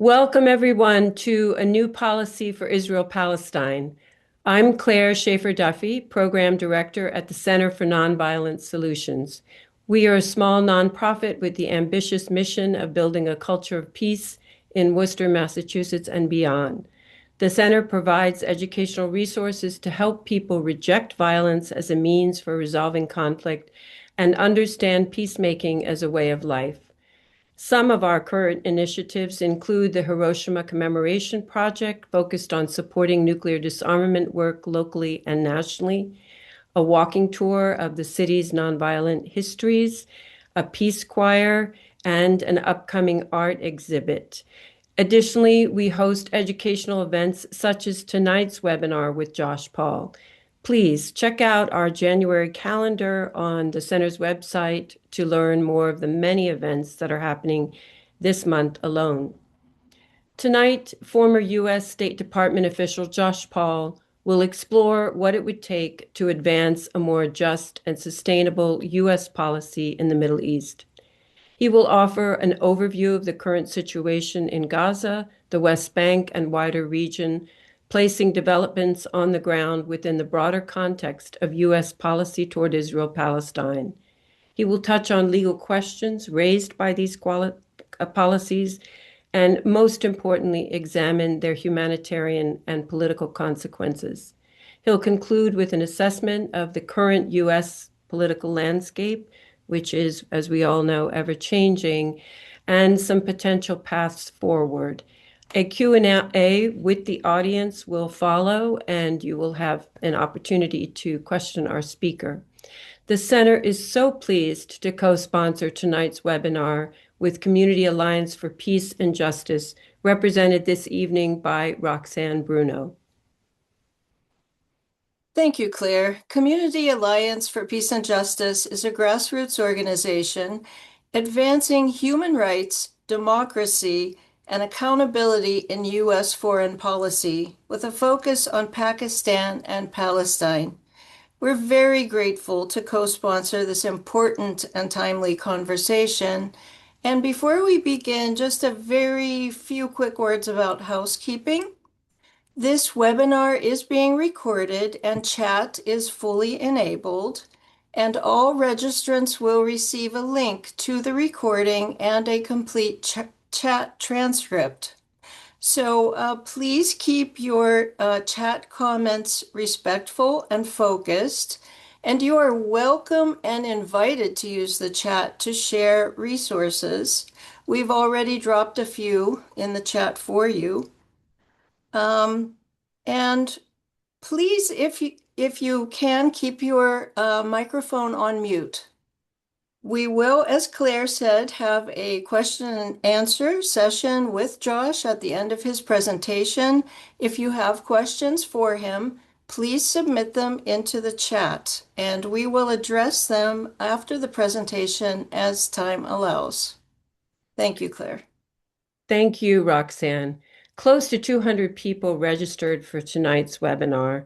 Welcome, everyone, to a new policy for Israel-Palestine. I'm Claire Schaefer-Duffy, Program Director at the Center for Nonviolent Solutions. We are a small nonprofit with the ambitious mission of building a culture of peace in Worcester, Massachusetts, and beyond. The center provides educational resources to help people reject violence as a means for resolving conflict and understand peacemaking as a way of life. Some of our current initiatives include the Hiroshima Commemoration Project, focused on supporting nuclear disarmament work locally and nationally, a walking tour of the city's nonviolent histories, a peace choir, and an upcoming art exhibit. Additionally, we host educational events such as tonight's webinar with Josh Paul. Please check out our January calendar on the center's website to learn more of the many events that are happening this month alone. Tonight, former U.S. State Department official Josh Paul will explore what it would take to advance a more just and sustainable U.S. policy in the Middle East. He will offer an overview of the current situation in Gaza, the West Bank, and wider region, placing developments on the ground within the broader context of U.S. policy toward Israel-Palestine. He will touch on legal questions raised by these policies and, most importantly, examine their humanitarian and political consequences. He'll conclude with an assessment of the current U.S. political landscape, which is, as we all know, ever-changing, and some potential paths forward. A Q&A with the audience will follow, and you will have an opportunity to question our speaker. The Center is so pleased to co-sponsor tonight's webinar with Community Alliance for Peace and Justice, represented this evening by Roxanne Bruno. Thank you, Claire. Community Alliance for Peace and Justice is a grassroots organization advancing human rights, democracy, and accountability in U.S. foreign policy with a focus on Pakistan and Palestine. We're very grateful to co-sponsor this important and timely conversation. And before we begin, just a very few quick words about housekeeping. This webinar is being recorded and chat is fully enabled, and all registrants will receive a link to the recording and a complete chat transcript. So please keep your chat comments respectful and focused, and you are welcome and invited to use the chat to share resources. We've already dropped a few in the chat for you. And please, if you can, keep your microphone on mute. We will, as Claire said, have a question and answer session with Josh at the end of his presentation. If you have questions for him, please submit them into the chat, and we will address them after the presentation as time allows. Thank you, Claire. Thank you, Roxanne. Close to 200 people registered for tonight's webinar,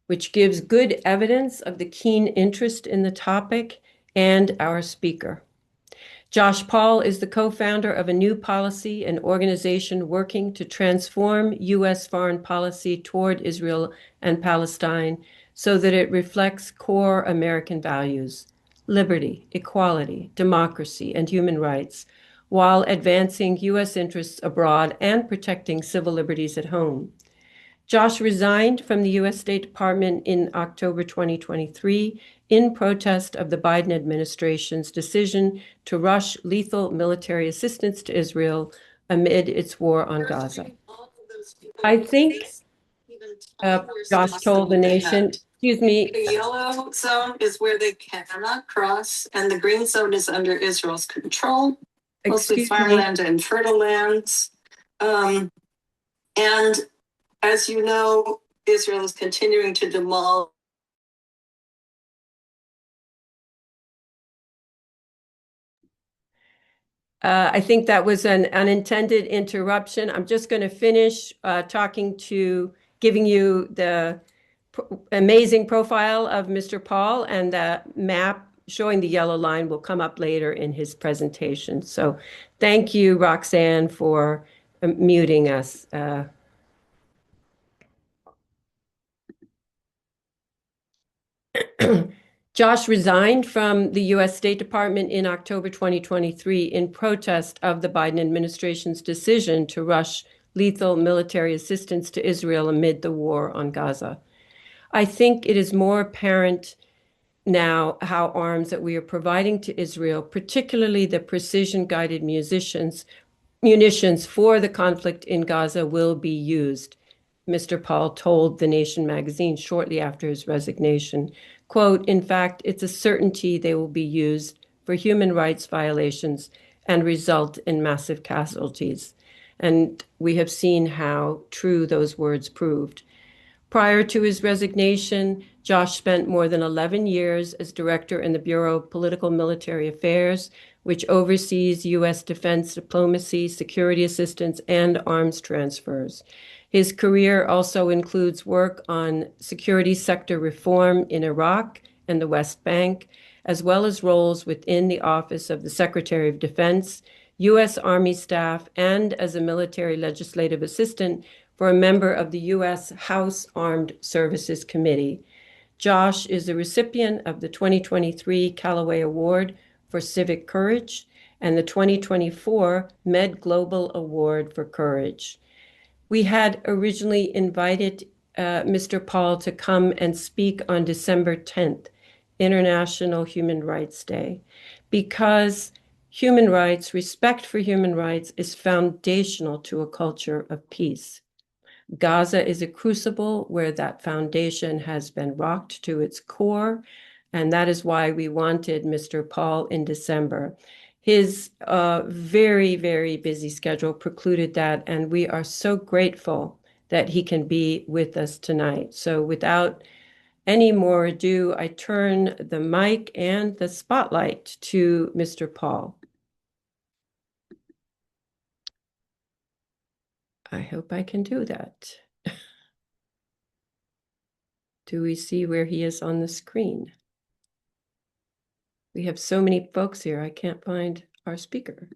which gives good evidence of the keen interest in the topic and our speaker. Josh Paul is the co-founder of a new policy and organization working to transform U.S. foreign policy toward Israel and Palestine so that it reflects core American values: liberty, equality, democracy, and human rights, while advancing U.S. interests abroad and protecting civil liberties at home. Josh resigned from the U.S. State Department in October 2023 in protest of the Biden administration's decision to rush lethal military assistance to Israel amid its war on Gaza. I think Josh told the nation, excuse me. The yellow zone is where they cannot cross, and the green zone is under Israel's control, mostly farmland and fertile lands. And as you know, Israel is continuing to demolish. I think that was an unintended interruption. I'm just going to finish giving you the amazing profile of Mr. Paul, and the map showing the yellow line will come up later in his presentation. So thank you, Roxanne, for muting us. Josh resigned from the U.S. State Department in October 2023 in protest of the Biden administration's decision to rush lethal military assistance to Israel amid the war on Gaza. I think it is more apparent now how arms that we are providing to Israel, particularly the precision-guided munitions for the conflict in Gaza, will be used. Mr. Paul told The Nation magazine shortly after his resignation, quote, "In fact, it's a certainty they will be used for human rights violations and result in massive casualties." And we have seen how true those words proved. Prior to his resignation, Josh spent more than 11 years as director in the Bureau of Political Military Affairs, which oversees U.S. defense diplomacy, security assistance, and arms transfers. His career also includes work on security sector reform in Iraq and the West Bank, as well as roles within the Office of the Secretary of Defense, U.S. Army staff, and as a military legislative assistant for a member of the U.S. House Armed Services Committee. Josh is a recipient of the 2023 Callaway Award for Civic Courage and the 2024 Med Global Award for Courage. We had originally invited Mr. Paul to come and speak on December 10th, International Human Rights Day, because human rights, respect for human rights, is foundational to a culture of peace. Gaza is a crucible where that foundation has been rocked to its core, and that is why we wanted Mr. Paul in December. His very, very busy schedule precluded that, and we are so grateful that he can be with us tonight. So without any more ado, I turn the mic and the spotlight to Mr. Paul. I hope I can do that. Do we see where he is on the screen? We have so many folks here, I can't find our speaker.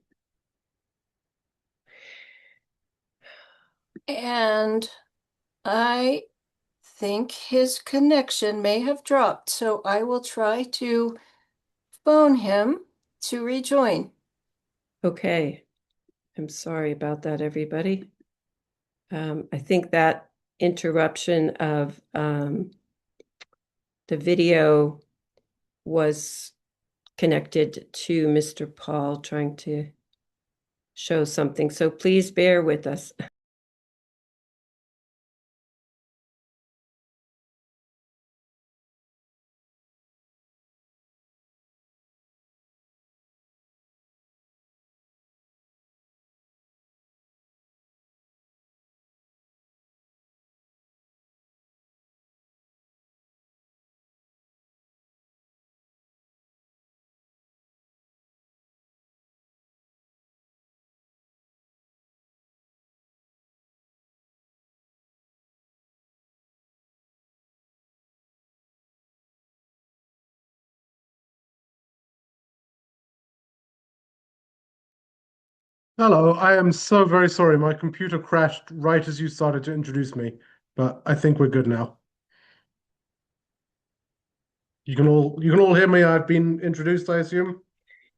And I think his connection may have dropped, so I will try to phone him to rejoin. Okay, I'm sorry about that, everybody. I think that interruption of the video was connected to Mr. Paul trying to show something. So please bear with us. Hello, I am so very sorry. My computer crashed right as you started to introduce me, but I think we're good now. You can all hear me. I've been introduced, I assume.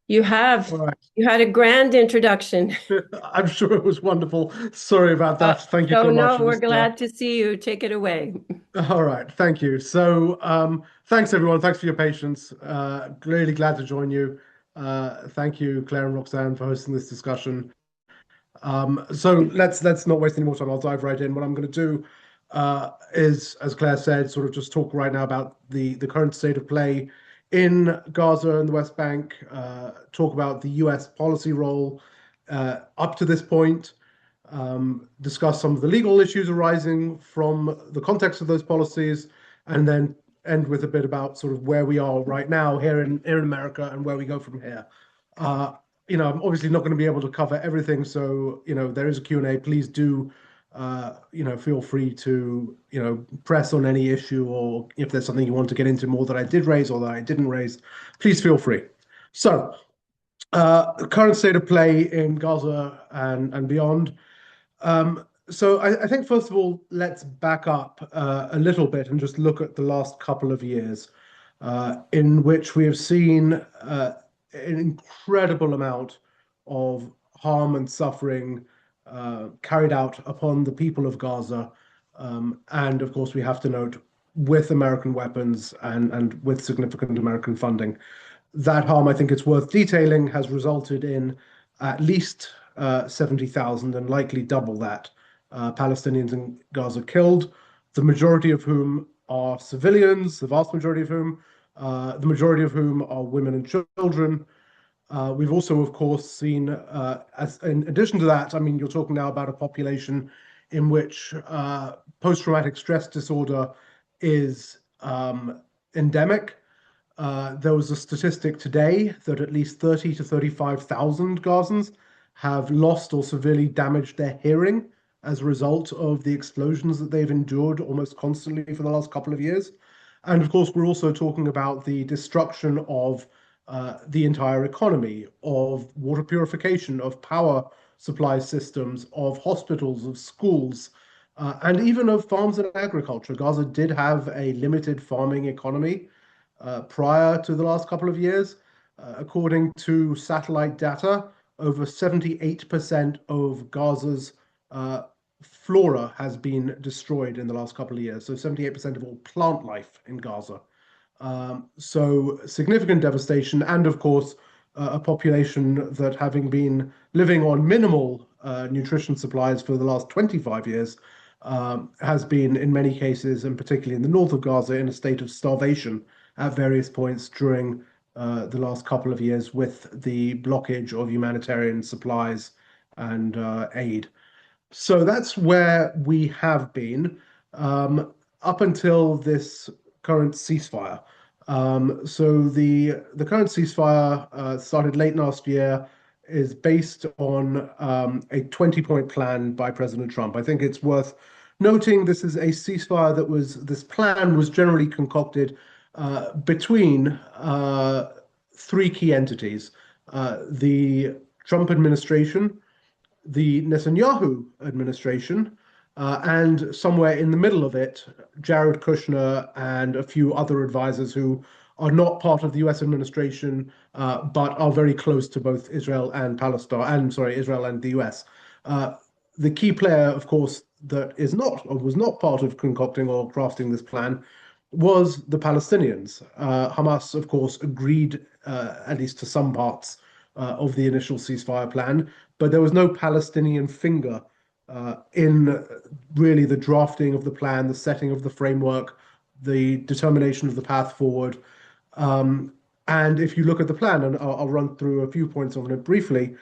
You have. All right. You had a grand introduction. I'm sure it was wonderful. Sorry about that. Thank you So so no, much. It we're was, glad to see you. Take it away. all right, thank you. So, thanks everyone. Thanks for your patience. Really glad to join you. Thank you, Claire and Roxanne, for hosting this discussion. So let's not waste any more time. I'll dive right in. What I'm going to do is, as Claire said, sort of just talk right now about the current state of play in Gaza and the West Bank. Talk about the U.S. policy role up to this point. Discuss some of the legal issues arising from the context of those policies, and then end with a bit about sort of where we are right now here in America and where we go from here. I'm obviously not going to be able to cover everything, so there is a Q&A. Please do feel free to press on any issue, or if there's something you want to get into more that I did raise or that I didn't raise, please feel free. So, the current state of play in Gaza and beyond. So I think first of all, let's back up a little bit and just look at the last couple of years, in which we have seen an incredible amount of harm and suffering carried out upon the people of Gaza. And of course, we have to note with American weapons and with significant American funding. That harm, I think it's worth detailing, has resulted in at least 70,000 and likely double that Palestinians in Gaza killed, the majority of whom are civilians, the vast majority of whom, the majority of whom are women and children. We've also, of course, seen, in addition to that, I mean, you're talking now about a population in which post-traumatic stress disorder is endemic. There was a statistic today that at least 30 to 35,000 Gazans have lost or severely damaged their hearing as a result of the explosions that they've endured almost constantly for the last couple of years. And of course, we're also talking about the destruction of the entire economy, of water purification, of power supply systems, of hospitals, of schools, and even of farms and agriculture. Gaza did have a limited farming economy prior to the last couple of years. According to satellite data, over 78% of Gaza's flora has been destroyed in the last couple of years. So 78% of all plant life in Gaza. So significant devastation, and of course, a population that, having been living on minimal nutrition supplies for the last 25 years, has been, in many cases, and particularly in the north of Gaza, in a state of starvation at various points during the last couple of years with the blockage of humanitarian supplies and aid. So that's where we have been up until this current ceasefire. So the current ceasefire started late last year, is based on a 20-point plan by President Trump. I think it's worth noting this is a ceasefire this plan was generally concocted between three key entities: the Trump administration, the Netanyahu administration, and somewhere in the middle of it, Jared Kushner and a few other advisors who are not part of the US administration, but are very close to both Israel and Palestine, and sorry, Israel and the US. The key player, of course, that is not or was not part of concocting or crafting this plan was the Palestinians. Hamas, of course, agreed, at least to some parts of the initial ceasefire plan, but there was no Palestinian finger in really the drafting of the plan, the setting of the framework, the determination of the path forward. And if you look at the plan, and I'll run through a few points on it briefly,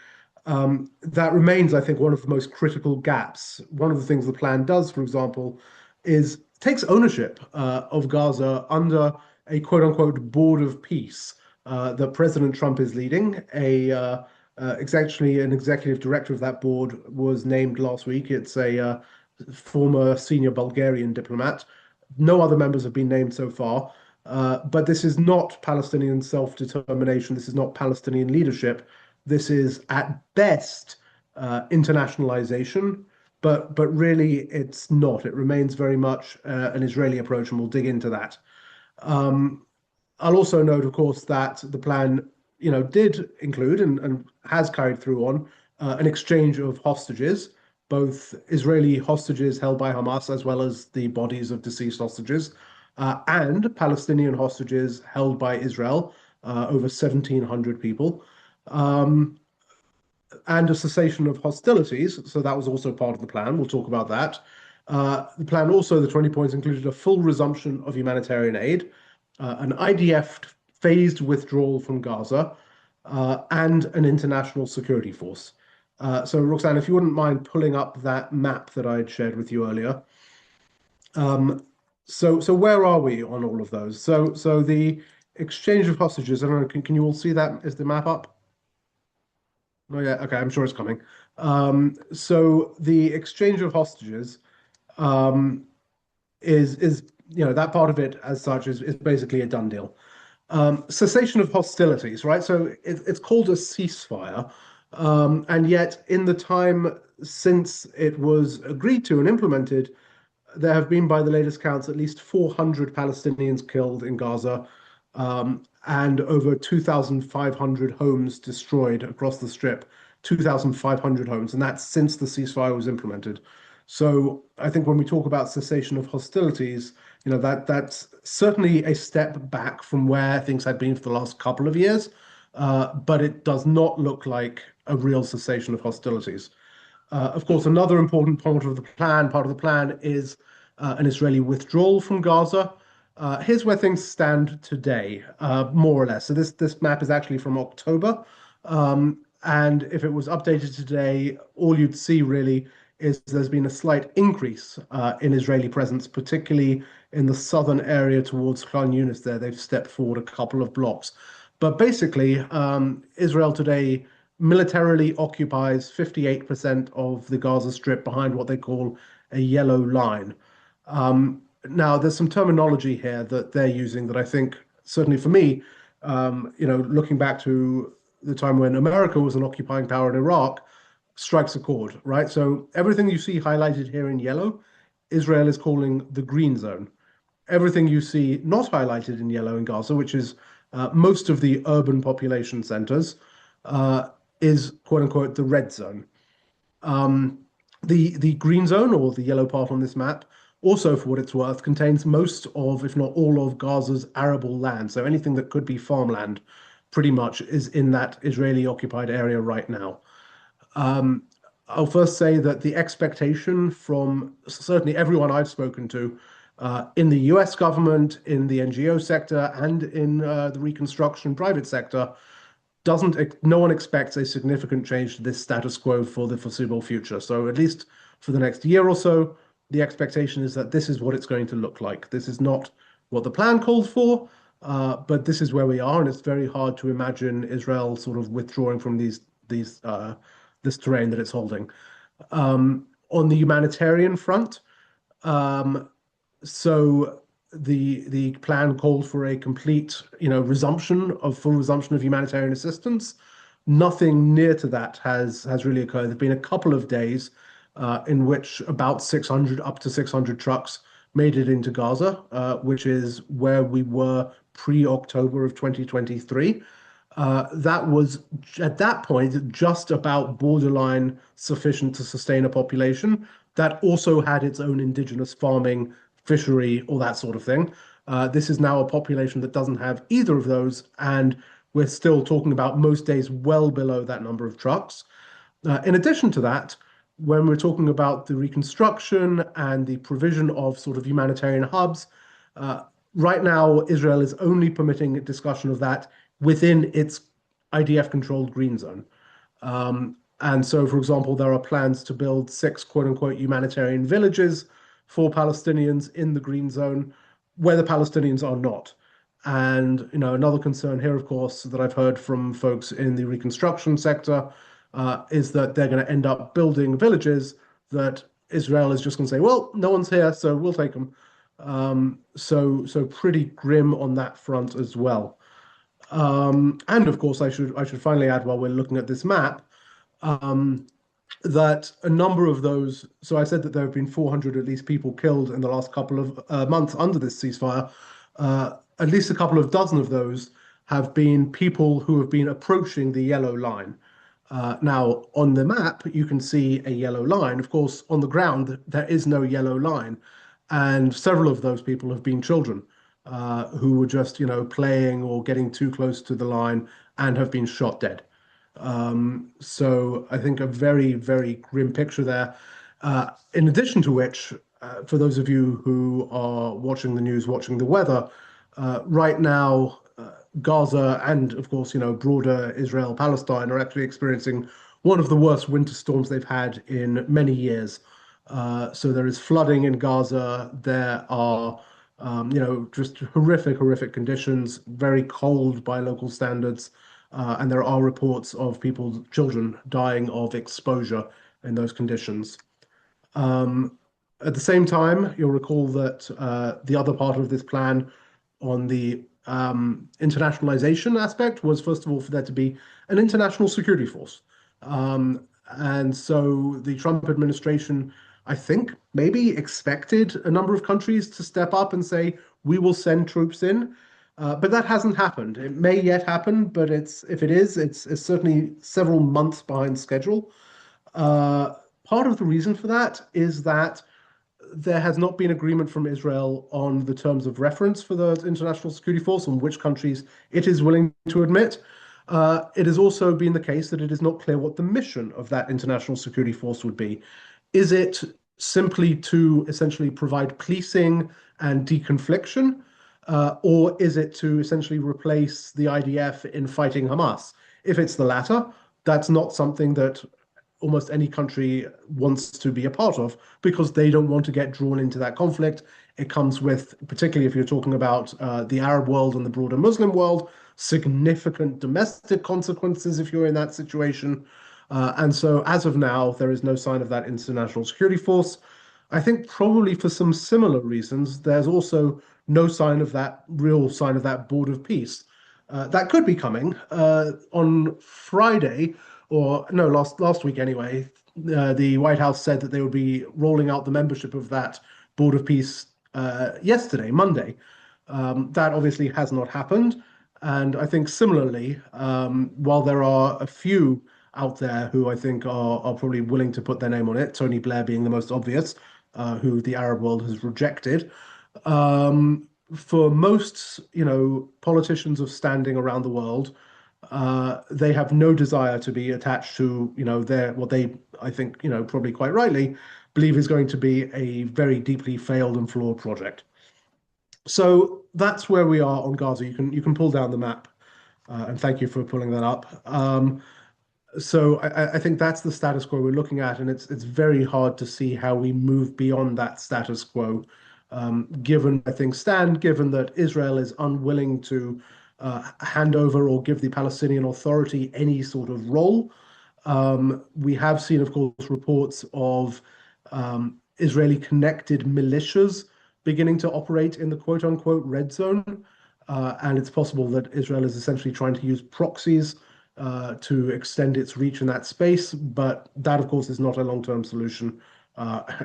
that remains, I think, one of the most critical gaps. One of the things the plan does, for example, is takes ownership of Gaza under a quote unquote board of peace that President Trump is leading. Actually, an executive director of that board was named last week. It's a former senior Bulgarian diplomat. No other members have been named so far. But this is not Palestinian self-determination. This is not Palestinian leadership. This is at best internationalization, but really it's not. It remains very much an Israeli approach, and we'll dig into that. I'll also note, of course, that the plan, did include and has carried through on an exchange of hostages, both Israeli hostages held by Hamas as well as the bodies of deceased hostages, and Palestinian hostages held by Israel, over 1,700 people, and a cessation of hostilities. So that was also part of the plan. We'll talk about that. The plan also, the 20 points, included a full resumption of humanitarian aid, an IDF phased withdrawal from Gaza, and an international security force. So, Roxanne, if you wouldn't mind pulling up that map that I had shared with you earlier. So where are we on all of those? So the exchange of hostages, I don't know, can you all see that? Is the map up? Oh yeah, okay, I'm sure it's coming. So the exchange of hostages is that part of it as such is basically a done deal. Cessation of hostilities, right? So it's called a ceasefire, and yet in the time since it was agreed to and implemented, there have been, by the latest counts, at least 400 Palestinians killed in Gaza, and over 2,500 homes destroyed across the Strip. 2,500 homes, and that's since the ceasefire was implemented. So I think when we talk about cessation of hostilities, that's certainly a step back from where things had been for the last couple of years, but it does not look like a real cessation of hostilities. Of course, another important part of the plan is an Israeli withdrawal from Gaza. Here's where things stand today, more or less. So this map is actually from October, and if it was updated today, all you'd see really is there's been a slight increase in Israeli presence, particularly in the southern area towards Khan Yunis. There, they've stepped forward a couple of blocks, but basically, Israel today militarily occupies 58% of the Gaza Strip behind what they call a yellow line. Now, there's some terminology here that they're using that I think, certainly for me, looking back to the time when America was an occupying power in Iraq, strikes a chord, right? So everything you see highlighted here in yellow, Israel is calling the green zone. Everything you see not highlighted in yellow in Gaza, which is most of the urban population centers, is quote unquote the red zone. The green zone, or the yellow part on this map, also, for what it's worth, contains most of, if not all of, Gaza's arable land. So anything that could be farmland pretty much is in that Israeli occupied area right now. I'll first say that the expectation from certainly everyone I've spoken to in the US government, in the NGO sector, and in the reconstruction private sector no one expects a significant change to this status quo for the foreseeable future. So at least for the next year or so, the expectation is that this is what it's going to look like. This is not what the plan called for, but this is where we are, and it's very hard to imagine Israel sort of withdrawing from this terrain that it's holding. On the humanitarian front, so the plan called for a complete, full resumption of humanitarian assistance. Nothing near to that has really occurred. There've been a couple of days in which about 600 up to 600 trucks made it into Gaza, which is where we were pre-October of 2023. That was at that point just about borderline sufficient to sustain a population that also had its own indigenous farming, fishery, all that sort of thing. This is now a population that doesn't have either of those, and we're still talking about most days well below that number of trucks. In addition to that, when we're talking about the reconstruction and the provision of sort of humanitarian hubs, right now Israel is only permitting a discussion of that within its IDF-controlled green zone. And so, for example, there are plans to build 6 quote-unquote humanitarian villages for Palestinians in the green zone where the Palestinians are not. And another concern here, of course, that I've heard from folks in the reconstruction sector is that they're going to end up building villages that Israel is just going to say, well, no one's here, so we'll take them. So pretty grim on that front as well. And of course, I should finally add, while we're looking at this map, that a number of those. So I said that there have been 400 at least people killed in the last couple of months under this ceasefire. At least a couple of dozen of those have been people who have been approaching the yellow line. Now, on the map, you can see a yellow line. Of course, on the ground, there is no yellow line. And several of those people have been children who were just, playing or getting too close to the line and have been shot dead. So I think a very, very grim picture there. In addition to which, for those of you who are watching the news, watching the weather, right now, Gaza and, of course, broader Israel, Palestine are actually experiencing one of the worst winter storms they've had in many years. So there is flooding in Gaza. There are, just horrific conditions, very cold by local standards. And there are reports of children dying of exposure in those conditions. At the same time, you'll recall that the other part of this plan on the internationalization aspect was, first of all, for there to be an international security force. And so the Trump administration, I think, maybe expected a number of countries to step up and say, we will send troops in. But that hasn't happened. It may yet happen, but if it is, it's certainly several months behind schedule. Uh, Part of the reason for that is that there has not been agreement from Israel on the terms of reference for the international security force, on which countries it is willing to admit. It has also been the case that it is not clear what the mission of that international security force would be. Is it simply to essentially provide policing and deconfliction, or is it to essentially replace the IDF in fighting Hamas? If it's the latter, that's not something that almost any country wants to be a part of because they don't want to get drawn into that conflict. It comes with, particularly if you're talking about the Arab world and the broader Muslim world, significant domestic consequences if you're in that situation. And so, as of now, there is no sign of that international security force. I think probably for some similar reasons, there's also no sign of that real sign of that board of peace. That could be coming on Friday, or no, last week anyway. The White House said that they would be rolling out the membership of that board of peace yesterday, Monday. That obviously has not happened, and I think similarly, while there are a few out there who I think are probably willing to put their name on it, Tony Blair being the most obvious, who the Arab world has rejected. For most, politicians of standing around the world, they have no desire to be attached to, their what they, I think, probably quite rightly, believe is going to be a very deeply failed and flawed project. So that's where we are on Gaza. You can pull down the map, and thank you for pulling that up. So I think that's the status quo we're looking at, and it's very hard to see how we move beyond that status quo, given where things stand, given that Israel is unwilling to hand over or give the Palestinian Authority any sort of role. We have seen, of course, reports of Israeli connected militias beginning to operate in the quote unquote red zone. And it's possible that Israel is essentially trying to use proxies to extend its reach in that space. But that, of course, is not a long-term solution.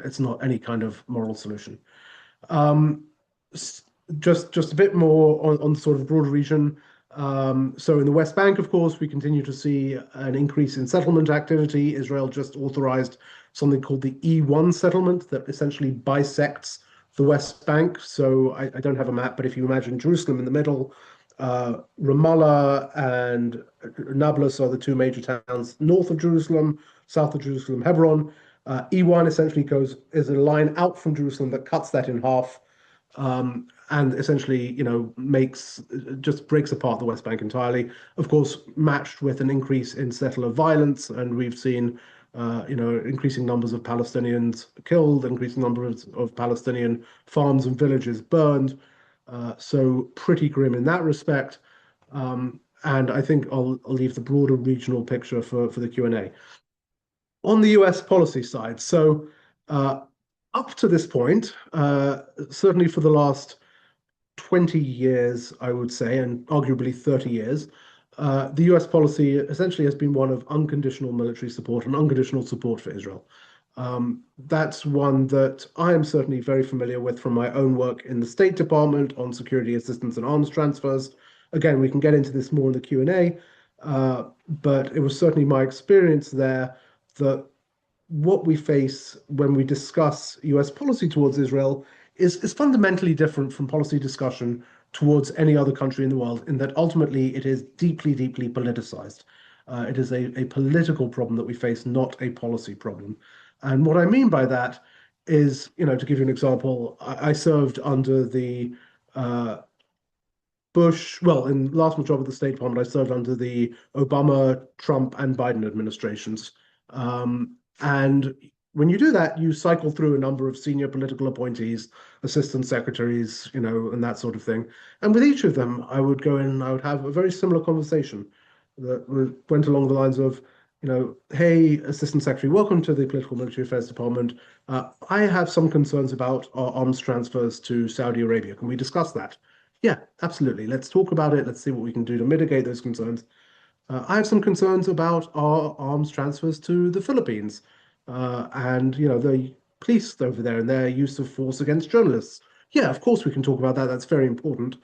It's not any kind of moral solution. Um, just a bit more on sort of broader region. So in the West Bank, of course, we continue to see an increase in settlement activity. Israel just authorized something called the E1 settlement that essentially bisects the West Bank. So I don't have a map, but if you imagine Jerusalem in the middle, Ramallah and Nablus are the two major towns north of Jerusalem, south of Jerusalem, Hebron. E1 essentially is a line out from Jerusalem that cuts that in half, and essentially, just breaks apart the West Bank entirely. Of course, matched with an increase in settler violence, and we've seen, increasing numbers of Palestinians killed, increasing numbers of Palestinian farms and villages burned. So pretty grim in that respect. And I think I'll leave the broader regional picture for the Q&A. On the US policy side, so up to this point, certainly for the last 20 years, I would say, and arguably 30 years, the US policy essentially has been one of unconditional military support and unconditional support for Israel. That's one that I am certainly very familiar with from my own work in the State Department on security assistance and arms transfers. Again, we can get into this more in the Q&A, but it was certainly my experience there that what we face when we discuss US policy towards Israel is fundamentally different from policy discussion towards any other country in the world, in that ultimately it is deeply, deeply politicized. It is a political problem that we face, not a policy problem. And what I mean by that is, to give you an example, I served under the in last my job at the State Department, I served under the Obama, Trump, and Biden administrations. And when you do that, you cycle through a number of senior political appointees, assistant secretaries, and that sort of thing. And with each of them, I would go in and I would have a very similar conversation that went along the lines of, hey, Assistant Secretary, welcome to the Political Military Affairs Department. I have some concerns about our arms transfers to Saudi Arabia. Can we discuss that? Yeah, absolutely. Let's talk about it. Let's see what we can do to mitigate those concerns. I have some concerns about our arms transfers to the Philippines, and the police over there and their use of force against journalists. Yeah, of course we can talk about that. That's very important.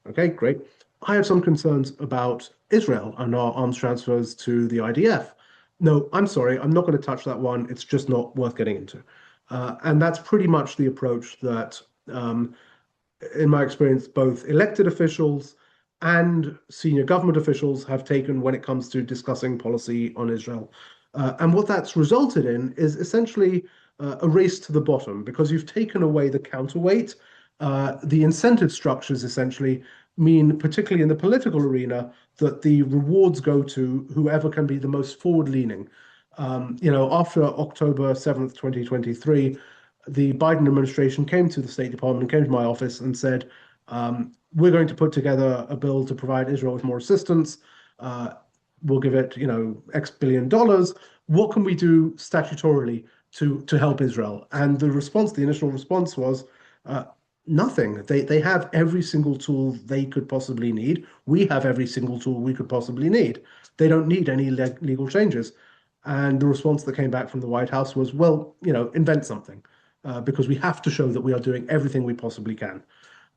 Okay, great. I have some concerns about Israel and our arms transfers to the IDF. No, I'm sorry, I'm not going to touch that one. It's just not worth getting into. And that's pretty much the approach that in my experience, both elected officials and senior government officials have taken when it comes to discussing policy on Israel. And what that's resulted in is essentially a race to the bottom because you've taken away the counterweight. The incentive structures essentially mean, particularly in the political arena, that the rewards go to whoever can be the most forward-leaning. After October 7th, 2023, the Biden administration came to the State Department, came to my office and said, we're going to put together a bill to provide Israel with more assistance. We'll give it, X billion dollars. What can we do statutorily to help Israel? And the initial response was nothing. They have every single tool they could possibly need. We have every single tool we could possibly need. They don't need any legal changes. And the response that came back from the White House was, well, invent something, because we have to show that we are doing everything we possibly can.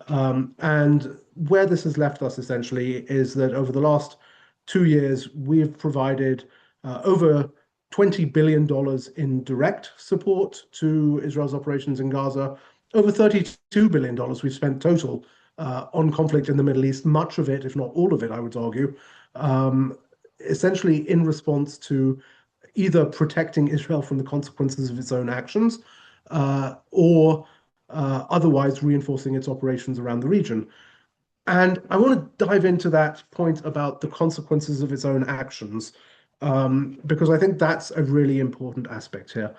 And where this has left us essentially is that over the last 2 years, we've provided over $20 billion in direct support to Israel's operations in Gaza. Over $32 billion we've spent total on conflict in the Middle East, much of it, if not all of it, I would argue, essentially in response to either protecting Israel from the consequences of its own actions or otherwise reinforcing its operations around the region. And I want to dive into that point about the consequences of its own actions, because I think that's a really important aspect here.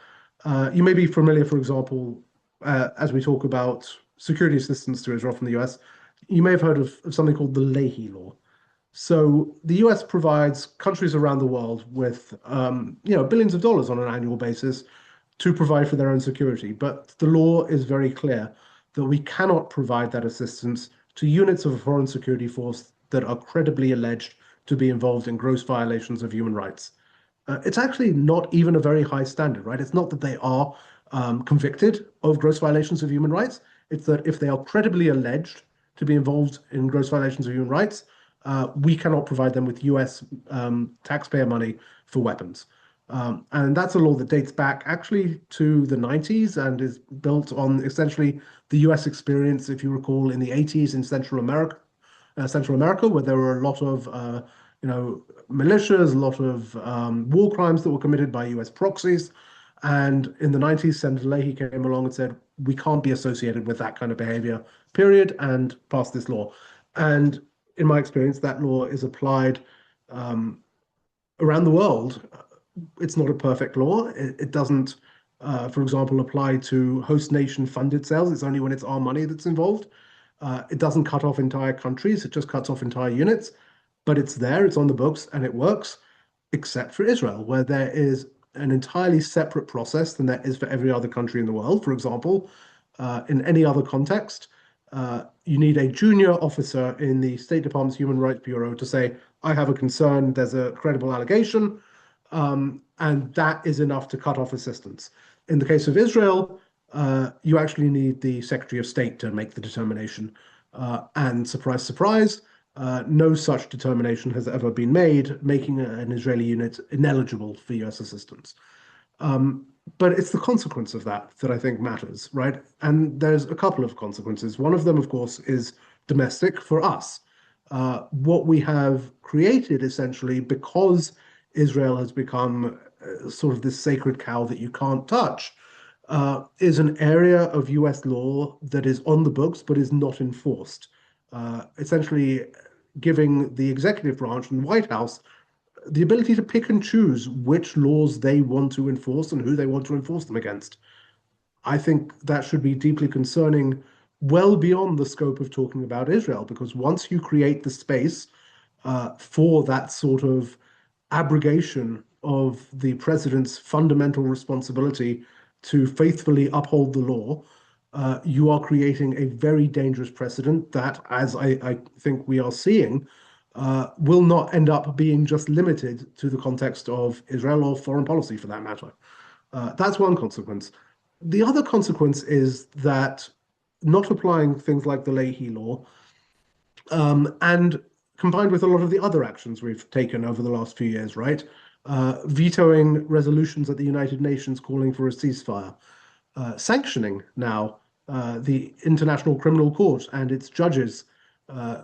You may be familiar, for example, as we talk about security assistance to Israel from the US, you may have heard of something called the Leahy Law. So the US provides countries around the world with, billions of dollars on an annual basis to provide for their own security. But the law is very clear that we cannot provide that assistance to units of a foreign security force that are credibly alleged to be involved in gross violations of human rights. It's actually not even a very high standard, right? It's not that they are convicted of gross violations of human rights. It's that if they are credibly alleged to be involved in gross violations of human rights, we cannot provide them with US taxpayer money for weapons. And that's a law that dates back actually to the 90s and is built on essentially the US experience, if you recall, in the 80s in Central America, where there were a lot of militias, a lot of war crimes that were committed by US proxies. And in the 90s, Senator Leahy came along and said, we can't be associated with that kind of behavior, period, and passed this law. And in my experience, that law is applied around the world. It's not a perfect law. It doesn't, for example, apply to host nation funded sales. It's only when it's our money that's involved. It doesn't cut off entire countries. It just cuts off entire units. But it's there, it's on the books, and it works, except for Israel, where there is an entirely separate process than there is for every other country in the world. For example, in any other context, you need a junior officer in the State Department's Human Rights Bureau to say, I have a concern, there's a credible allegation, and that is enough to cut off assistance. In the case of Israel, you actually need the Secretary of State to make the determination. And surprise, surprise, no such determination has ever been made, making an Israeli unit ineligible for US assistance. But it's the consequence of that that I think matters, right? And there's a couple of consequences. One of them, of course, is domestic for us. What we have created essentially, because Israel has become sort of this sacred cow that you can't touch, is an area of US law that is on the books but is not enforced. Essentially giving the executive branch and White House the ability to pick and choose which laws they want to enforce and who they want to enforce them against. I think that should be deeply concerning, well beyond the scope of talking about Israel, because once you create the space for that sort of abrogation of the president's fundamental responsibility to faithfully uphold the law, you are creating a very dangerous precedent that, as I think we are seeing, will not end up being just limited to the context of Israel or foreign policy for that matter. That's one consequence. The other consequence is that not applying things like the Leahy Law, and combined with a lot of the other actions we've taken over the last few years, right? Vetoing resolutions at the United Nations calling for a ceasefire, sanctioning now the International Criminal Court and its judges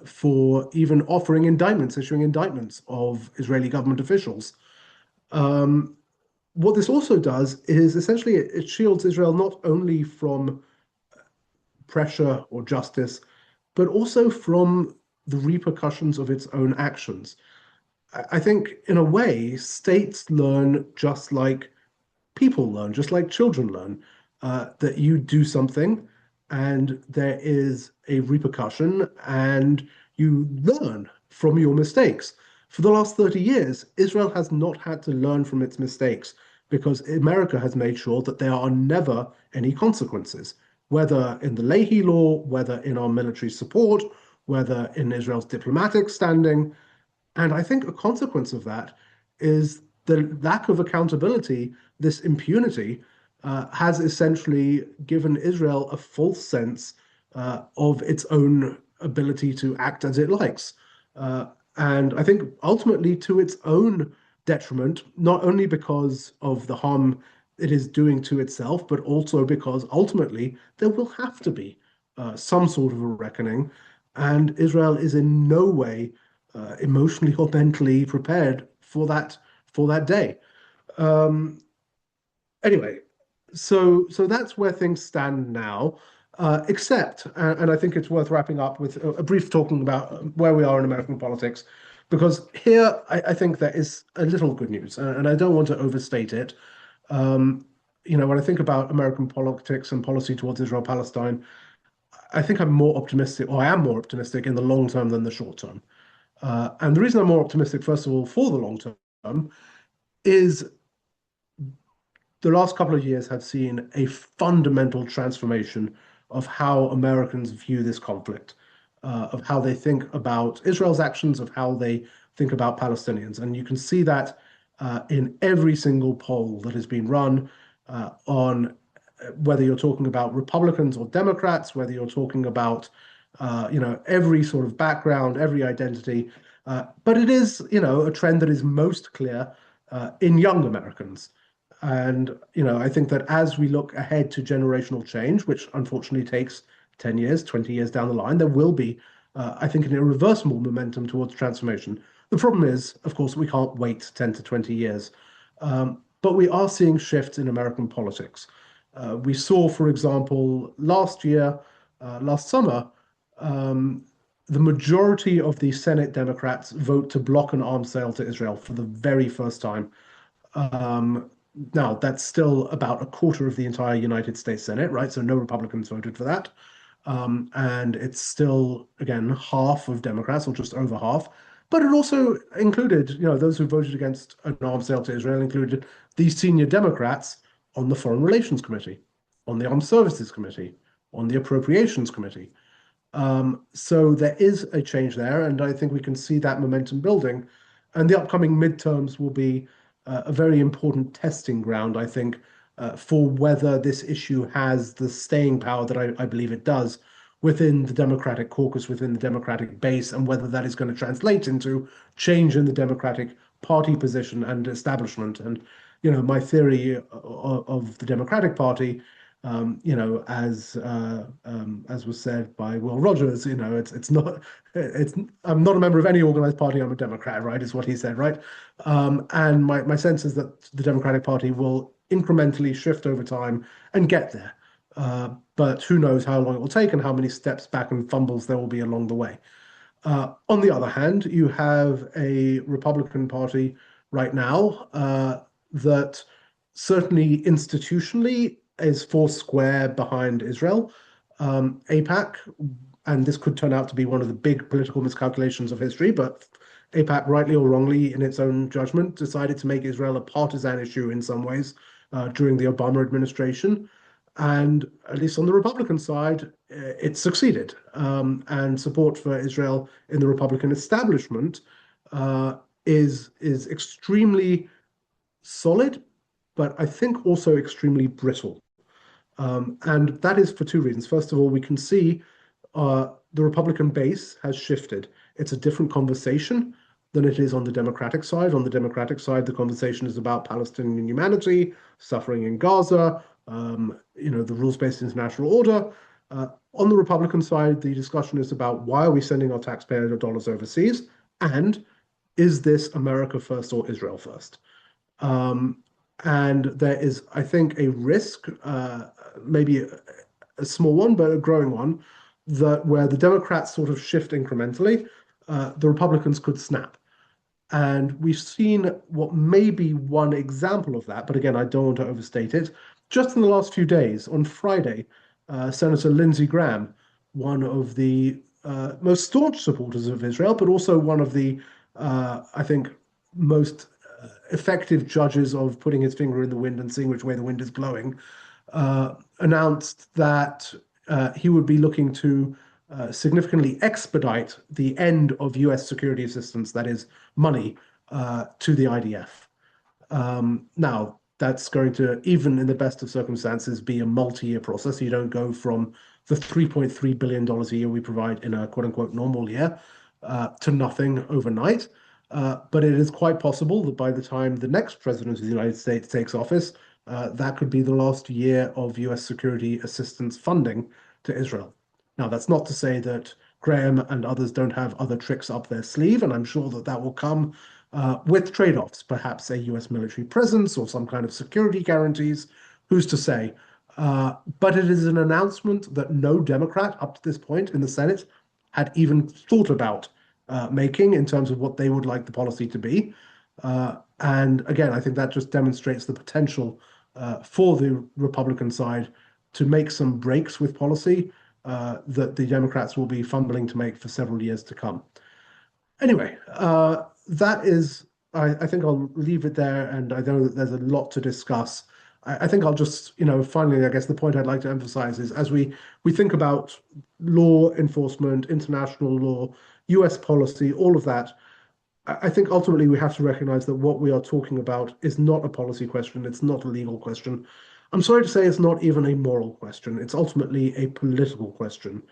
for even offering indictments, issuing indictments of Israeli government officials. What this also does is essentially it shields Israel not only from pressure or justice, but also from the repercussions of its own actions. I think, in a way, states learn just like people learn, just like children learn, that you do something and there is a repercussion and you learn from your mistakes. For the last 30 years, Israel has not had to learn from its mistakes because America has made sure that there are never any consequences, whether in the Leahy Law, whether in our military support, whether in Israel's diplomatic standing. And I think a consequence of that is the lack of accountability, this impunity, has essentially given Israel a false sense of its own ability to act as it likes. And I think ultimately to its own detriment, not only because of the harm it is doing to itself, but also because ultimately there will have to be some sort of a reckoning. And Israel is in no way emotionally or mentally prepared for that day. Um, anyway, so that's where things stand now. Except, and I think it's worth wrapping up with a brief talking about where we are in American politics, because here I think there is a little good news, and I don't want to overstate it. Um, when I think about American politics and policy towards Israel Palestine, I think I'm more optimistic, or I am more optimistic in the long term than the short term. And the reason I'm more optimistic, first of all, for the long term, is the last couple of years have seen a fundamental transformation of how Americans view this conflict, of how they think about Israel's actions, of how they think about Palestinians. And you can see that in every single poll that has been run on whether you're talking about Republicans or Democrats, whether you're talking about every sort of background, every identity. But it is, a trend that is most clear in young Americans. And, I think that as we look ahead to generational change, which unfortunately takes 10 years, 20 years down the line, there will be, I think, an irreversible momentum towards transformation. The problem is, of course, we can't wait 10 to 20 years. But we are seeing shifts in American politics. We saw, for example, last summer, um, the majority of the Senate Democrats vote to block an arms sale to Israel for the very first time. Um, Now, that's still about a quarter of the entire United States Senate, right? So no Republicans voted for that. And it's still, again, half of Democrats, or just over half. But it also included, those who voted against an arms sale to Israel included these senior Democrats on the Foreign Relations Committee, on the Armed Services Committee, on the Appropriations Committee. So there is a change there, and I think we can see that momentum building. And the upcoming midterms will be a very important testing ground, I think, for whether this issue has the staying power that I believe it does within the Democratic caucus, within the Democratic base, and whether that is going to translate into change in the Democratic Party position and establishment. And, my theory of the Democratic Party, as was said by Will Rogers, it's not it's I'm not a member of any organized party. I'm a Democrat, right? Is what he said, right? And my sense is that the Democratic Party will incrementally shift over time and get there. But who knows how long it will take and how many steps back and fumbles there will be along the way. On the other hand, you have a Republican Party right now that certainly institutionally is four square behind Israel. APAC, and this could turn out to be one of the big political miscalculations of history, but APAC, rightly or wrongly, in its own judgment, decided to make Israel a partisan issue in some ways during the Obama administration. And at least on the Republican side, it succeeded. And support for Israel in the Republican establishment uh, is extremely solid, but I think also extremely brittle. And that is for two reasons. First of all, we can see the Republican base has shifted. It's a different conversation than it is on the Democratic side. On the Democratic side, the conversation is about Palestinian humanity, suffering in Gaza, the rules-based international order. On the Republican side, the discussion is about why are we sending our taxpayer dollars overseas, and is this America first or Israel first? Um, and there is, I think, a risk, maybe a small one, but a growing one, that where the Democrats sort of shift incrementally, the Republicans could snap. And we've seen what may be one example of that, but again, I don't want to overstate it. Just in the last few days, on Friday, Senator Lindsey Graham, one of the most staunch supporters of Israel, but also one of the, I think, most effective judges of putting his finger in the wind and seeing which way the wind is blowing, announced that he would be looking to significantly expedite the end of US security assistance, that is, money to the IDF. Now, that's going to, even in the best of circumstances, be a multi-year process. You don't go from the $3.3 billion a year we provide in a quote unquote normal year to nothing overnight. But it is quite possible that by the time the next president of the United States takes office, that could be the last year of US security assistance funding to Israel. Now, that's not to say that Graham and others don't have other tricks up their sleeve, and I'm sure that that will come with trade-offs, perhaps a US military presence or some kind of security guarantees. Who's to say? But it is an announcement that no Democrat up to this point in the Senate had even thought about making in terms of what they would like the policy to be. And again, I think that just demonstrates the potential for the Republican side to make some breaks with policy that the Democrats will be fumbling to make for several years to come. Anyway, that is, I think I'll leave it there, and I know that there's a lot to discuss. I think I'll just, finally, I guess the point I'd like to emphasize is as we think about law enforcement, international law, US policy, all of that, I think ultimately we have to recognize that what we are talking about is not a policy question. It's not a legal question. I'm sorry to say it's not even a moral question. It's ultimately a political question.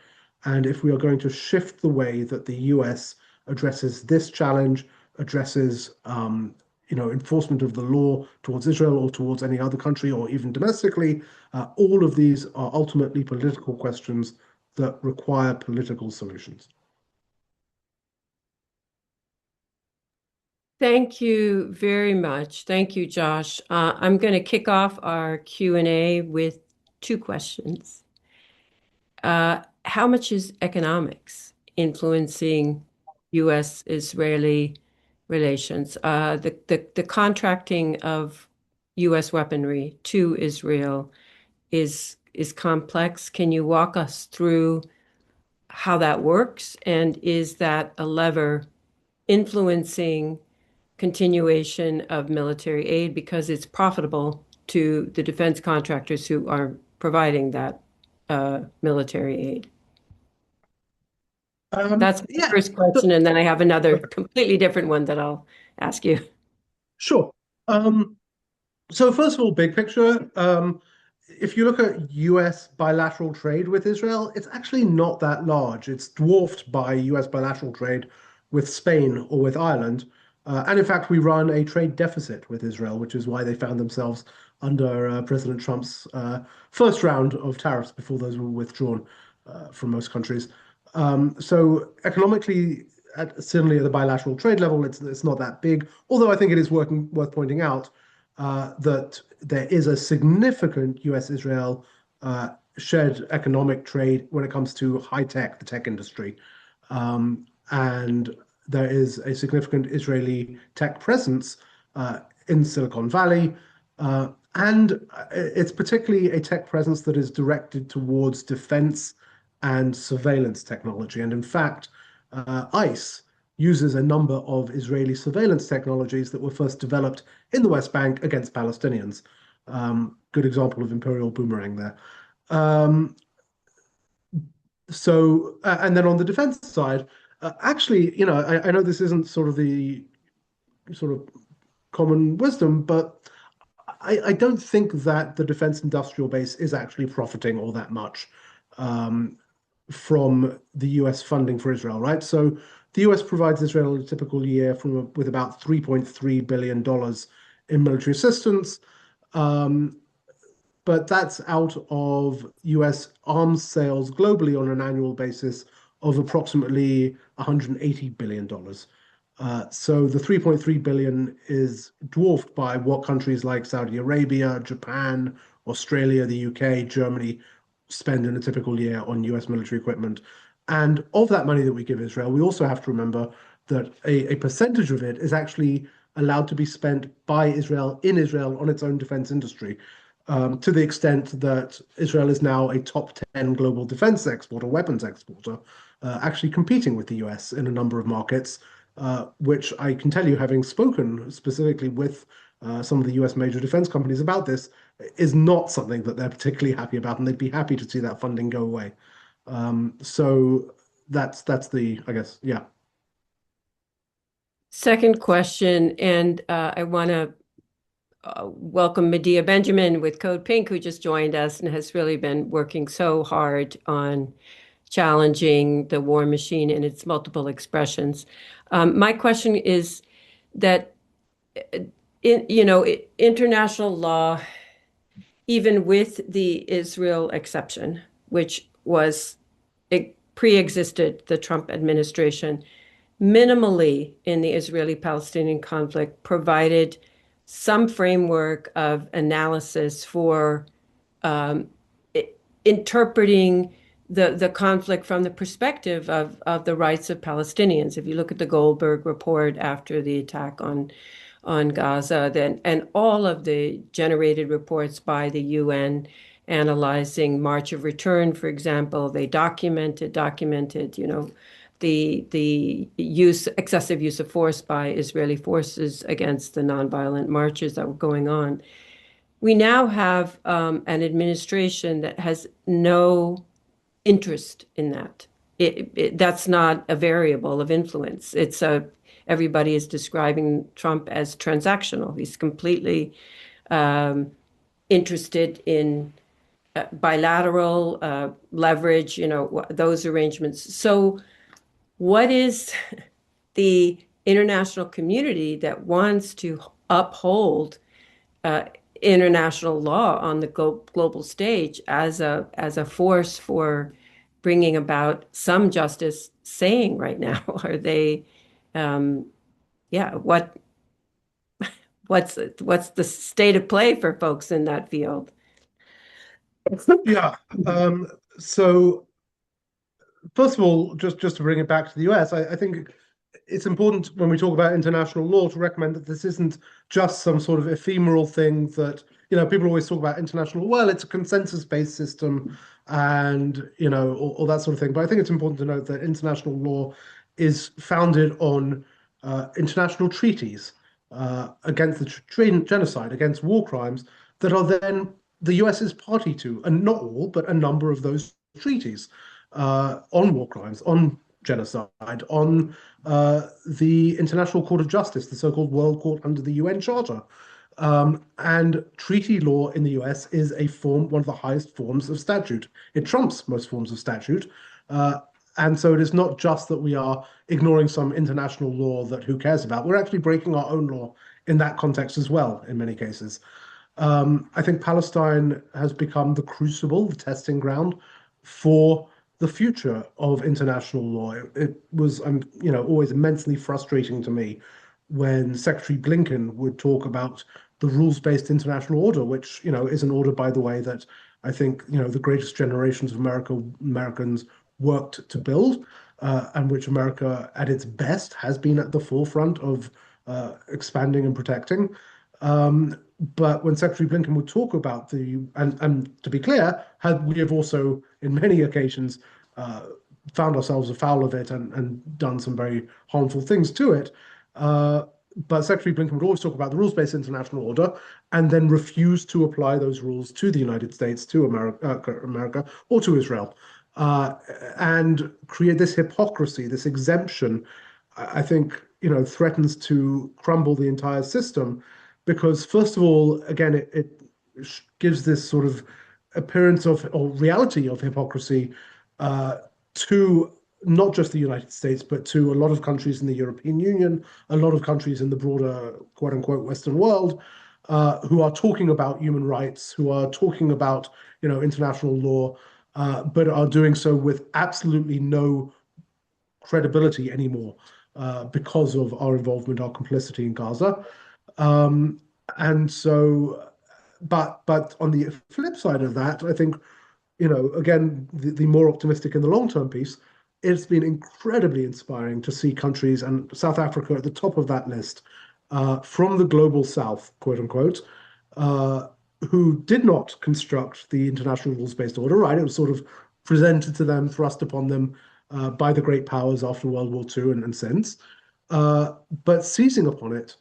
And if we are going to shift the way that the US addresses this challenge, addresses enforcement of the law towards Israel or towards any other country or even domestically, all of these are ultimately political questions that require political solutions. Thank you very much. Thank you, Josh. I'm going to kick off our Q&A with two questions. How much is economics influencing U.S.-Israeli relations? The contracting of U.S. weaponry to Israel is complex. Can you walk us through how that works? And is that a lever influencing continuation of military aid because it's profitable to the defense contractors who are providing that military aid? That's the Yeah, first question, and then I have another completely different one that I'll ask you. sure. So first of all, big picture, if you look at US bilateral trade with Israel, it's actually not that large. It's dwarfed by US bilateral trade with Spain or with Ireland. And in fact, we run a trade deficit with Israel, which is why they found themselves under President Trump's first round of tariffs before those were withdrawn from most countries. So economically, certainly at the bilateral trade level, it's not that big. Although I think it is worth pointing out that there is a significant US-Israel shared economic trade when it comes to high tech, the tech industry. And there is a significant Israeli tech presence in Silicon Valley. And it's particularly a tech presence that is directed towards defense and surveillance technology. And in fact, ICE uses a number of Israeli surveillance technologies that were first developed in the West Bank against Palestinians. Good example of imperial boomerang there. Um, and then on the defense side, actually, I know this isn't sort of the sort of common wisdom, but I don't think that the defense industrial base is actually profiting all that much um, from the US funding for Israel, right? So the US provides Israel a typical year with about $3.3 billion in military assistance. Um, but that's out of US arms sales globally on an annual basis of approximately $180 billion. So the 3.3 billion is dwarfed by what countries like Saudi Arabia, Japan, Australia, the UK, Germany spend in a typical year on US military equipment. And of that money that we give Israel, we also have to remember that a percentage of it is actually allowed to be spent by Israel in Israel on its own defense industry, to the extent that Israel is now a top 10 global defense exporter, weapons exporter, actually competing with the US in a number of markets, which I can tell you, having spoken specifically with some of the US major defense companies about this, is not something that they're particularly happy about, and they'd be happy to see that funding go away. So that's the, I guess, yeah. Second question, and I want to welcome Medea Benjamin with Code Pink, who just joined us and has really been working so hard on challenging the war machine in its multiple expressions. My question is that, international law, even with the Israel exception, which was it pre-existed the Trump administration, minimally in the Israeli-Palestinian conflict, provided some framework of analysis for um, interpreting the conflict from the perspective of the rights of Palestinians. If you look at the Goldberg report after the attack on Gaza, then and all of the generated reports by the UN analyzing March of Return, for example, they documented, the excessive use of force by Israeli forces against the nonviolent marches that were going on. We now have an administration that has no interest in that. That's not a variable of influence. Everybody is describing Trump as transactional. He's completely interested in bilateral leverage, those arrangements. So, what is the international community that wants to uphold uh, international law on the global stage as a force for bringing about some justice saying right now? Are they, yeah, what's the state of play for folks in that field? Yeah. So first of all, just to bring it back to the US, I think it's important when we talk about international law to recommend that this isn't just some sort of ephemeral thing that, people always talk about international, well, it's a consensus-based system and, all that sort of thing. But I think it's important to note that international law is founded on international treaties against the genocide, against war crimes that are then the US is party to, and not all, but a number of those treaties on war crimes, on genocide, on the International Court of Justice, the so-called World Court under the UN Charter. And treaty law in the US is one of the highest forms of statute. It trumps most forms of statute. And so it is not just that we are ignoring some international law that who cares about. We're actually breaking our own law in that context as well, in many cases. I think Palestine has become the crucible, the testing ground for the future of international law. It was, always immensely frustrating to me when Secretary Blinken would talk about the rules-based international order, which, is an order, by the way, that I think, the greatest generations of Americans worked to build, and which America, at its best, has been at the forefront of expanding and protecting. But when Secretary Blinken would talk about and to be clear, we have also, in many occasions, found ourselves afoul of it and done some very harmful things to it. but Secretary Blinken would always talk about the rules-based international order and then refuse to apply those rules to the United States, to America or to Israel, uh, and create this hypocrisy, this exemption. I think, threatens to crumble the entire system because, first of all, again, it gives this sort of appearance of or reality of hypocrisy uh, to not just the United States, but to a lot of countries in the European Union, a lot of countries in the broader quote unquote Western world, who are talking about human rights, who are talking about international law, but are doing so with absolutely no credibility anymore because of our involvement, our complicity in Gaza. Um, and so, but on the flip side of that, I think again, the more optimistic in the long term piece, it's been incredibly inspiring to see countries, and South Africa at the top of that list, from the global south, quote unquote, uh, who did not construct the international rules based order, right? It was sort of presented to them, thrust upon them by the great powers after World War II and since, but seizing upon it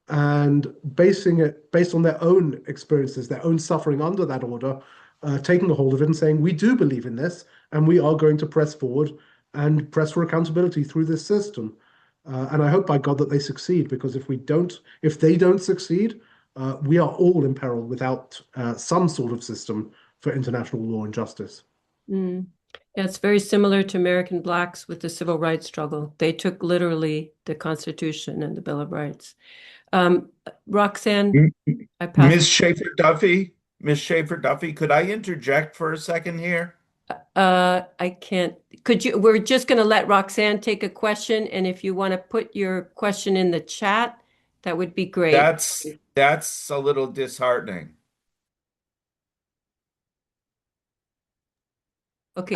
and basing it based on their own experiences, their own suffering under that order, taking a hold of it and saying, we do believe in this, and we are going to press forward and press for accountability through this system. And I hope by God that they succeed, because if they don't succeed, we are all in peril without some sort of system for international law and justice. Mm. Yeah, it's very similar to American blacks with the civil rights struggle. They took literally the Constitution and the Bill of Rights. Roxanne, I pass. Miss Schaefer Duffy, could I interject for a second here? I can't. We're just going to let Roxanne take a question, and if you want to put your question in the chat, that would be great. That's a little disheartening. Okay,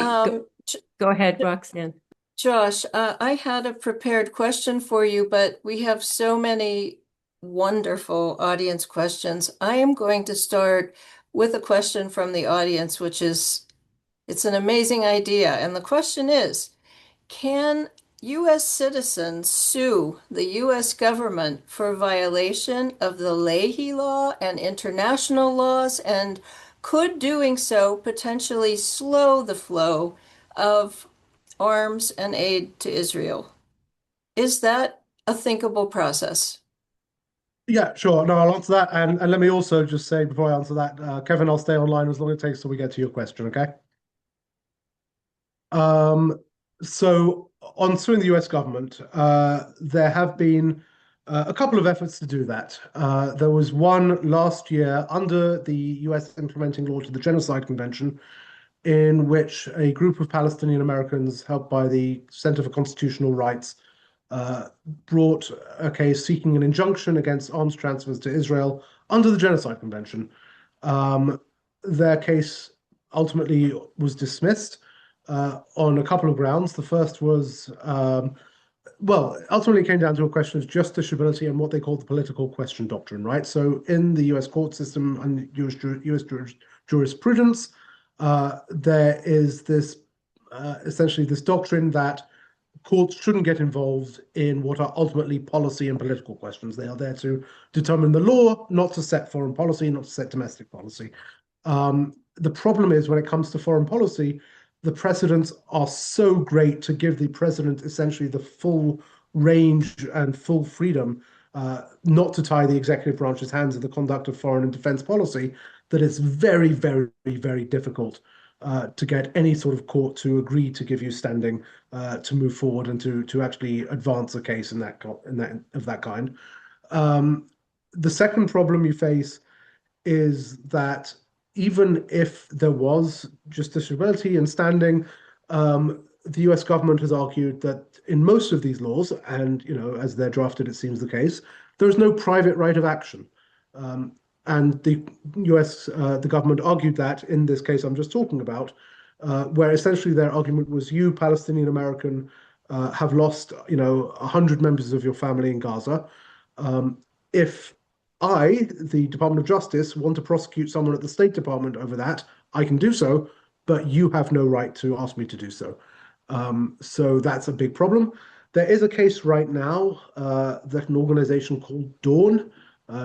go ahead, Roxanne. Josh, I had a prepared question for you, but we have so many wonderful audience questions. I am going to start with a question from the audience, it's an amazing idea. And the question is, can U.S. citizens sue the U.S. government for violation of the Leahy Law and international laws? And could doing so potentially slow the flow of arms and aid to Israel? Is that a thinkable process? Yeah, sure. No, I'll answer that. And let me also just say before I answer that, Kevin, I'll stay online as long as it takes till we get to your question, okay? So on suing the US government, there have been a couple of efforts to do that. There was one last year under the US implementing law to the Genocide Convention, in which a group of Palestinian Americans, helped by the Center for Constitutional Rights, brought a case seeking an injunction against arms transfers to Israel under the Genocide Convention. Their case ultimately was dismissed on a couple of grounds. The first was, ultimately it came down to a question of justiciability and what they call the political question doctrine, right? So in the US court system and US jurisprudence, there is this essentially this doctrine that courts shouldn't get involved in what are ultimately policy and political questions. They are there to determine the law, not to set foreign policy, not to set domestic policy. The problem is when it comes to foreign policy, the precedents are so great to give the president essentially the full range and full freedom not to tie the executive branch's hands in the conduct of foreign and defense policy, that it's very, very, very difficult to get any sort of court to agree to give you standing to move forward and to actually advance a case in that of that kind. The second problem you face is that even if there was justiciability and standing, the US government has argued that in most of these laws, and as they're drafted, it seems the case, there's no private right of action. And the the government argued that in this case I'm just talking about, where essentially their argument was you, Palestinian American, have lost, 100 members of your family in Gaza. If I, the Department of Justice, want to prosecute someone at the State Department over that, I can do so, but you have no right to ask me to do so. So that's a big problem. There is a case right now that an organization called Dawn,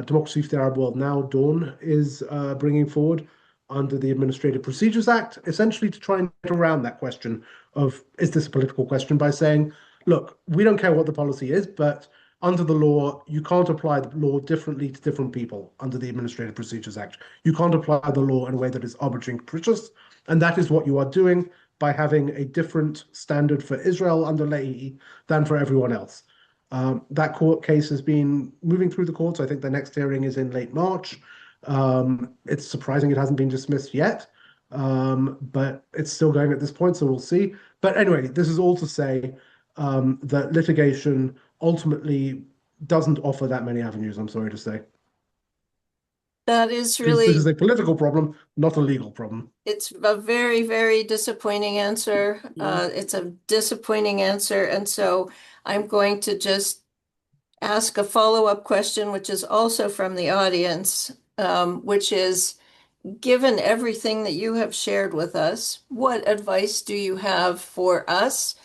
Democracy for the Arab World Now, Dawn, is bringing forward under the Administrative Procedures Act, essentially to try and get around that question of, is this a political question, by saying, look, we don't care what the policy is, but under the law, you can't apply the law differently to different people under the Administrative Procedures Act. You can't apply the law in a way that is arbitrary and capricious, and that is what you are doing by having a different standard for Israel under Leahy than for everyone else. That court case has been moving through the courts. I think the next hearing is in late March. It's surprising it hasn't been dismissed yet, but it's still going at this point, so we'll see. But anyway, this is all to say that litigation ultimately doesn't offer that many avenues, I'm sorry to say. That is This really, is a political problem, not a legal problem. it's a very, very disappointing answer. It's a disappointing answer. And so I'm going to just ask a follow-up question, which is also from the audience, which is, given everything that you have shared with us, what advice do you have for us,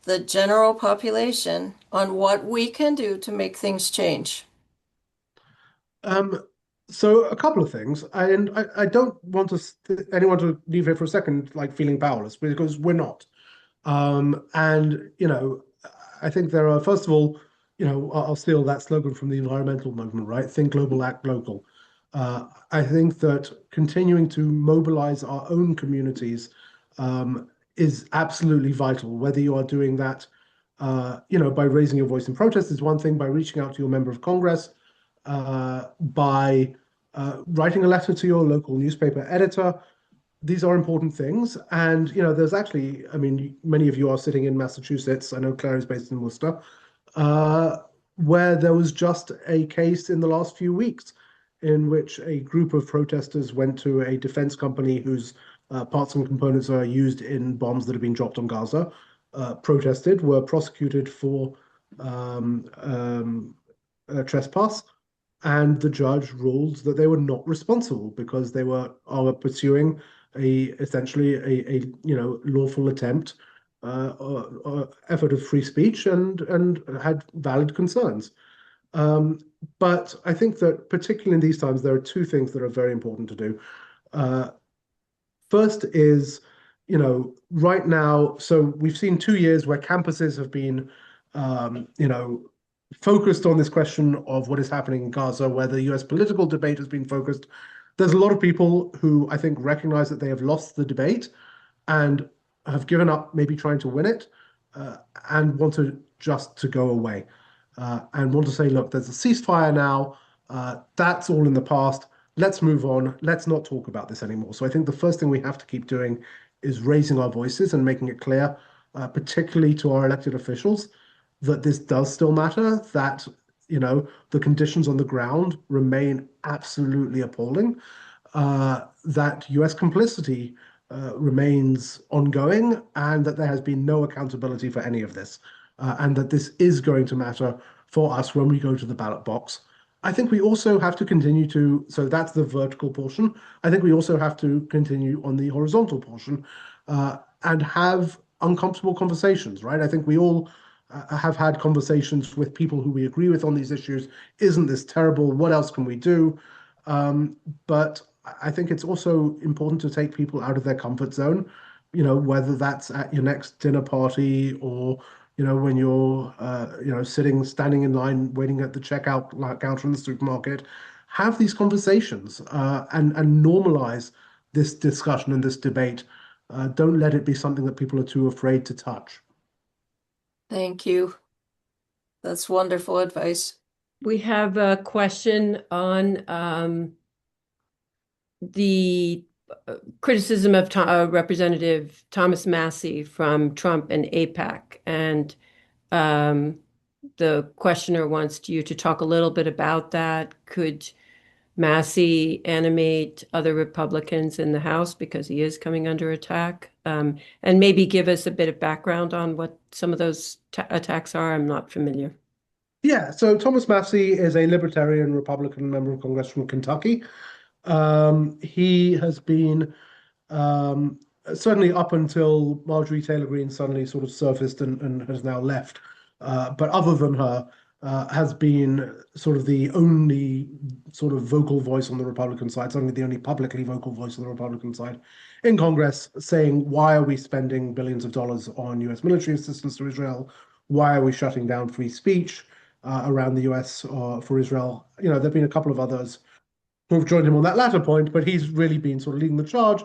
the general population, on what we can do to make things change? So a couple of things, and I don't want anyone to leave here for a second like feeling powerless, because we're not. And I think there are, first of all, I'll steal that slogan from the environmental movement, right? Think global, act local. I think that continuing to mobilize our own communities is absolutely vital. Whether you are doing that, by raising your voice in protest is one thing, by reaching out to your member of Congress, by writing a letter to your local newspaper editor. These are important things. And, there's actually, I mean, many of you are sitting in Massachusetts. I know Claire is based in Worcester, where there was just a case in the last few weeks in which a group of protesters went to a defense company whose parts and components are used in bombs that have been dropped on Gaza, protested, were prosecuted for trespass, and the judge ruled that they were not responsible because they are pursuing essentially a lawful attempt or effort of free speech, and had valid concerns. But I think that particularly in these times, there are two things that are very important to do. First is, right now, so we've seen 2 years where campuses have been, focused on this question of what is happening in Gaza, where the US political debate has been focused. There's a lot of people who I think recognize that they have lost the debate and have given up maybe trying to win it, and want to go away, and want to say, look, there's a ceasefire now. That's all in the past. Let's move on. Let's not talk about this anymore. So I think the first thing we have to keep doing is raising our voices and making it clear, particularly to our elected officials, that this does still matter, that, the conditions on the ground remain absolutely appalling, that US complicity remains ongoing, and that there has been no accountability for any of this, and that this is going to matter for us when we go to the ballot box. I think we also have to continue to, so that's the vertical portion. I think we also have to continue on the horizontal portion, and have uncomfortable conversations, right? I think we all have had conversations with people who we agree with on these issues. Isn't this terrible? What else can we do? But I think it's also important to take people out of their comfort zone, whether that's at your next dinner party, or, when you're, standing in line, waiting at the checkout counter in the supermarket. Have these conversations, and normalize this discussion and this debate. Don't let it be something that people are too afraid to touch. Thank you. That's wonderful advice. We have a question on the criticism of Representative Thomas Massie from Trump and AIPAC. And the questioner wants you to talk a little bit about that. Could Massie animate other Republicans in the House, because he is coming under attack? And maybe give us a bit of background on what some of those attacks are. I'm not familiar. Yeah, so Thomas Massie is a Libertarian Republican member of Congress from Kentucky. He has been, certainly up until Marjorie Taylor Greene suddenly sort of surfaced and has now left, but other than her, has been sort of the only sort of vocal voice on the Republican side, certainly the only publicly vocal voice on the Republican side in Congress, saying, why are we spending billions of dollars on US military assistance to Israel? Why are we shutting down free speech around the US for Israel? You know, there have been a couple of others who have joined him on that latter point, but he's really been sort of leading the charge.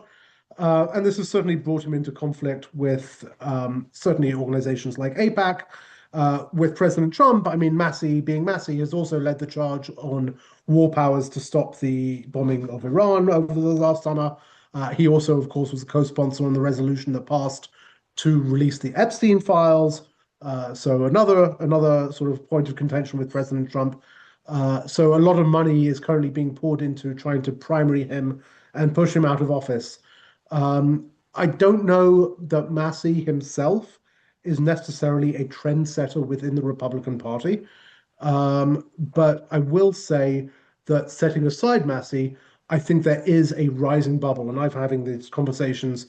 And this has certainly brought him into conflict with certainly organizations like AIPAC, with President Trump. I mean, Massey, being Massey, has also led the charge on war powers to stop the bombing of Iran over the last summer. He also, of course, was a co-sponsor on the resolution that passed to release the Epstein files. So another sort of point of contention with President Trump. So a lot of money is currently being poured into trying to primary him and push him out of office. I don't know that Massey himself is necessarily a trendsetter within the Republican Party. But I will say that setting aside Massey, I think there is a rising bubble, and I've having these conversations.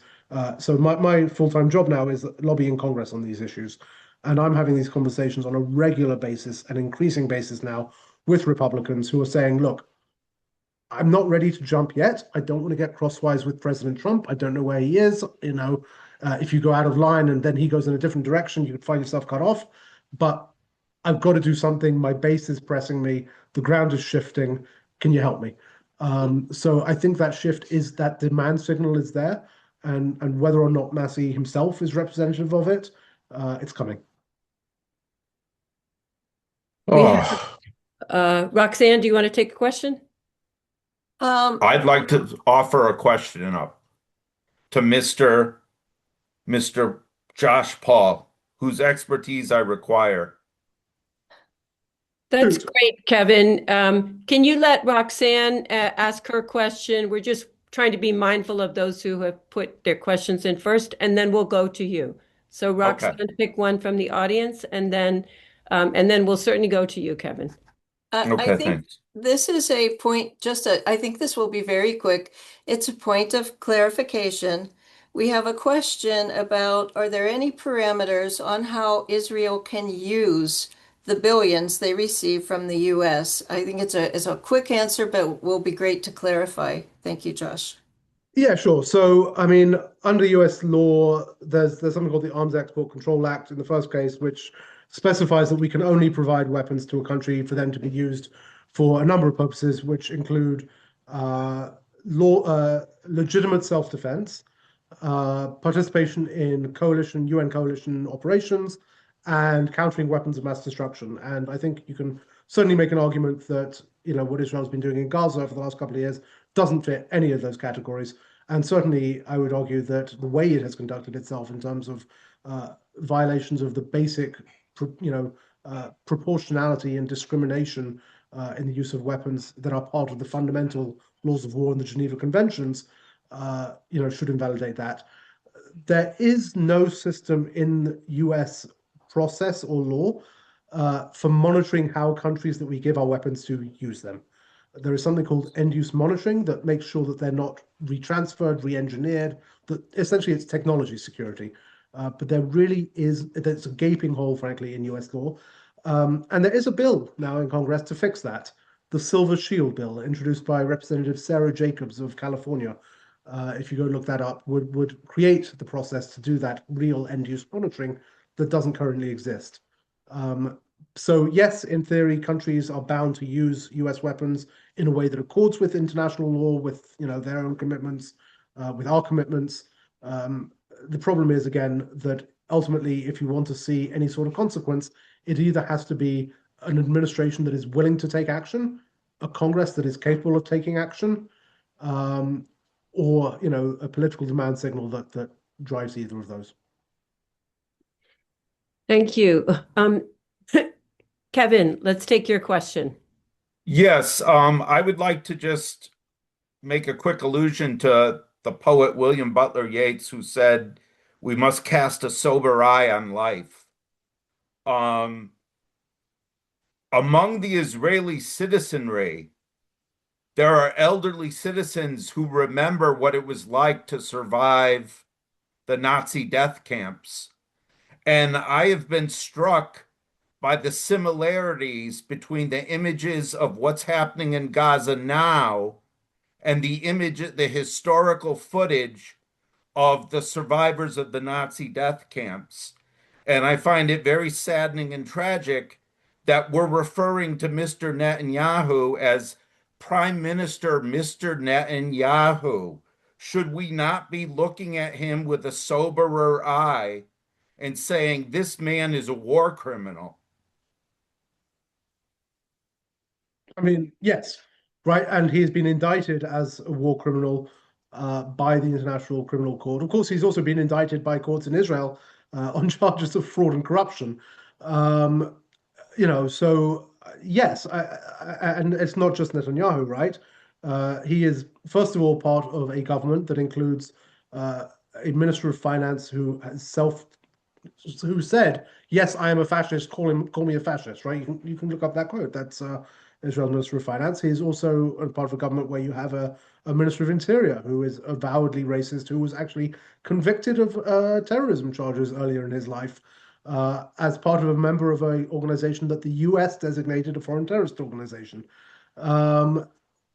So my full-time job now is lobbying Congress on these issues, and I'm having these conversations on a regular basis, an increasing basis now, with Republicans who are saying, look, I'm not ready to jump yet. I don't want to get crosswise with President Trump. I don't know where he is. You know, if you go out of line and then he goes in a different direction, you could find yourself cut off. But I've got to do something. My base is pressing me. The ground is shifting. Can you help me? So I think that shift is that demand signal is there, and whether or not Massey himself is representative of it, it's coming. We have Oh, Roxanne, do you want to take a question? I'd like to offer a question up to Mr. Josh Paul, whose expertise I require. That's great, Kevin. Can you let Roxanne ask her question? We're just trying to be mindful of those who have put their questions in first, and then we'll go to you. So Okay. Roxanne, pick one from the audience, and then we'll certainly go to you, Kevin. I Okay, think thanks. this is a point, I think this will be very quick. It's a point of clarification. We have a question about, are there any parameters on how Israel can use the billions they receive from the US? I think it's a quick answer, but will be great to clarify. Thank you, Josh. Yeah, sure. So, I mean, under US law, there's something called the Arms Export Control Act in the first case, which specifies that we can only provide weapons to a country for them to be used for a number of purposes, which include uh, legitimate self-defense, participation in UN coalition operations, and countering weapons of mass destruction. And I think you can certainly make an argument that, you know, what Israel's been doing in Gaza for the last couple of years doesn't fit any of those categories. And certainly, I would argue that the way it has conducted itself in terms of violations of the basic, proportionality and discrimination in the use of weapons that are part of the fundamental laws of war and the Geneva Conventions, should invalidate that. There is no system in US process or law for monitoring how countries that we give our weapons to use them. There is something called end-use monitoring that makes sure that they're not retransferred, re-engineered, that essentially it's technology security. But there's a gaping hole, frankly, in US law. And there is a bill now in Congress to fix that. The Silver Shield bill, introduced by Representative Sarah Jacobs of California, if you go look that up, would create the process to do that real end-use monitoring that doesn't currently exist. So yes, in theory, countries are bound to use US weapons in a way that accords with international law, with their own commitments, with our commitments. The problem is again that ultimately, if you want to see any sort of consequence, it either has to be an administration that is willing to take action, a Congress that is capable of taking action, or a political demand signal that drives either of those. Thank you. Kevin, let's take your question. Yes, I would like to just make a quick allusion to the poet William Butler Yeats, who said, "We must cast a sober eye on life." Um, Among the Israeli citizenry, there are elderly citizens who remember what it was like to survive the Nazi death camps. And I have been struck by the similarities between the images of what's happening in Gaza now and the historical footage of the survivors of the Nazi death camps. And I find it very saddening and tragic that we're referring to Mr. Netanyahu as Prime Minister Mr. Netanyahu. Should we not be looking at him with a soberer eye and saying this man is a war criminal? I mean, yes, right. And he has been indicted as a war criminal by the International Criminal Court. Of course, he's also been indicted by courts in Israel on charges of fraud and corruption. Um, so yes, and it's not just Netanyahu, right? He is, first of all, part of a government that includes a minister of finance who said, "Yes, I am a fascist. Call me a fascist." Right? You can look up that quote. That's Israel's Minister of Finance. He's also a part of a government where you have a Minister of Interior who is avowedly racist, who was actually convicted of terrorism charges earlier in his life as part of a member of an organization that the US designated a foreign terrorist organization. Um,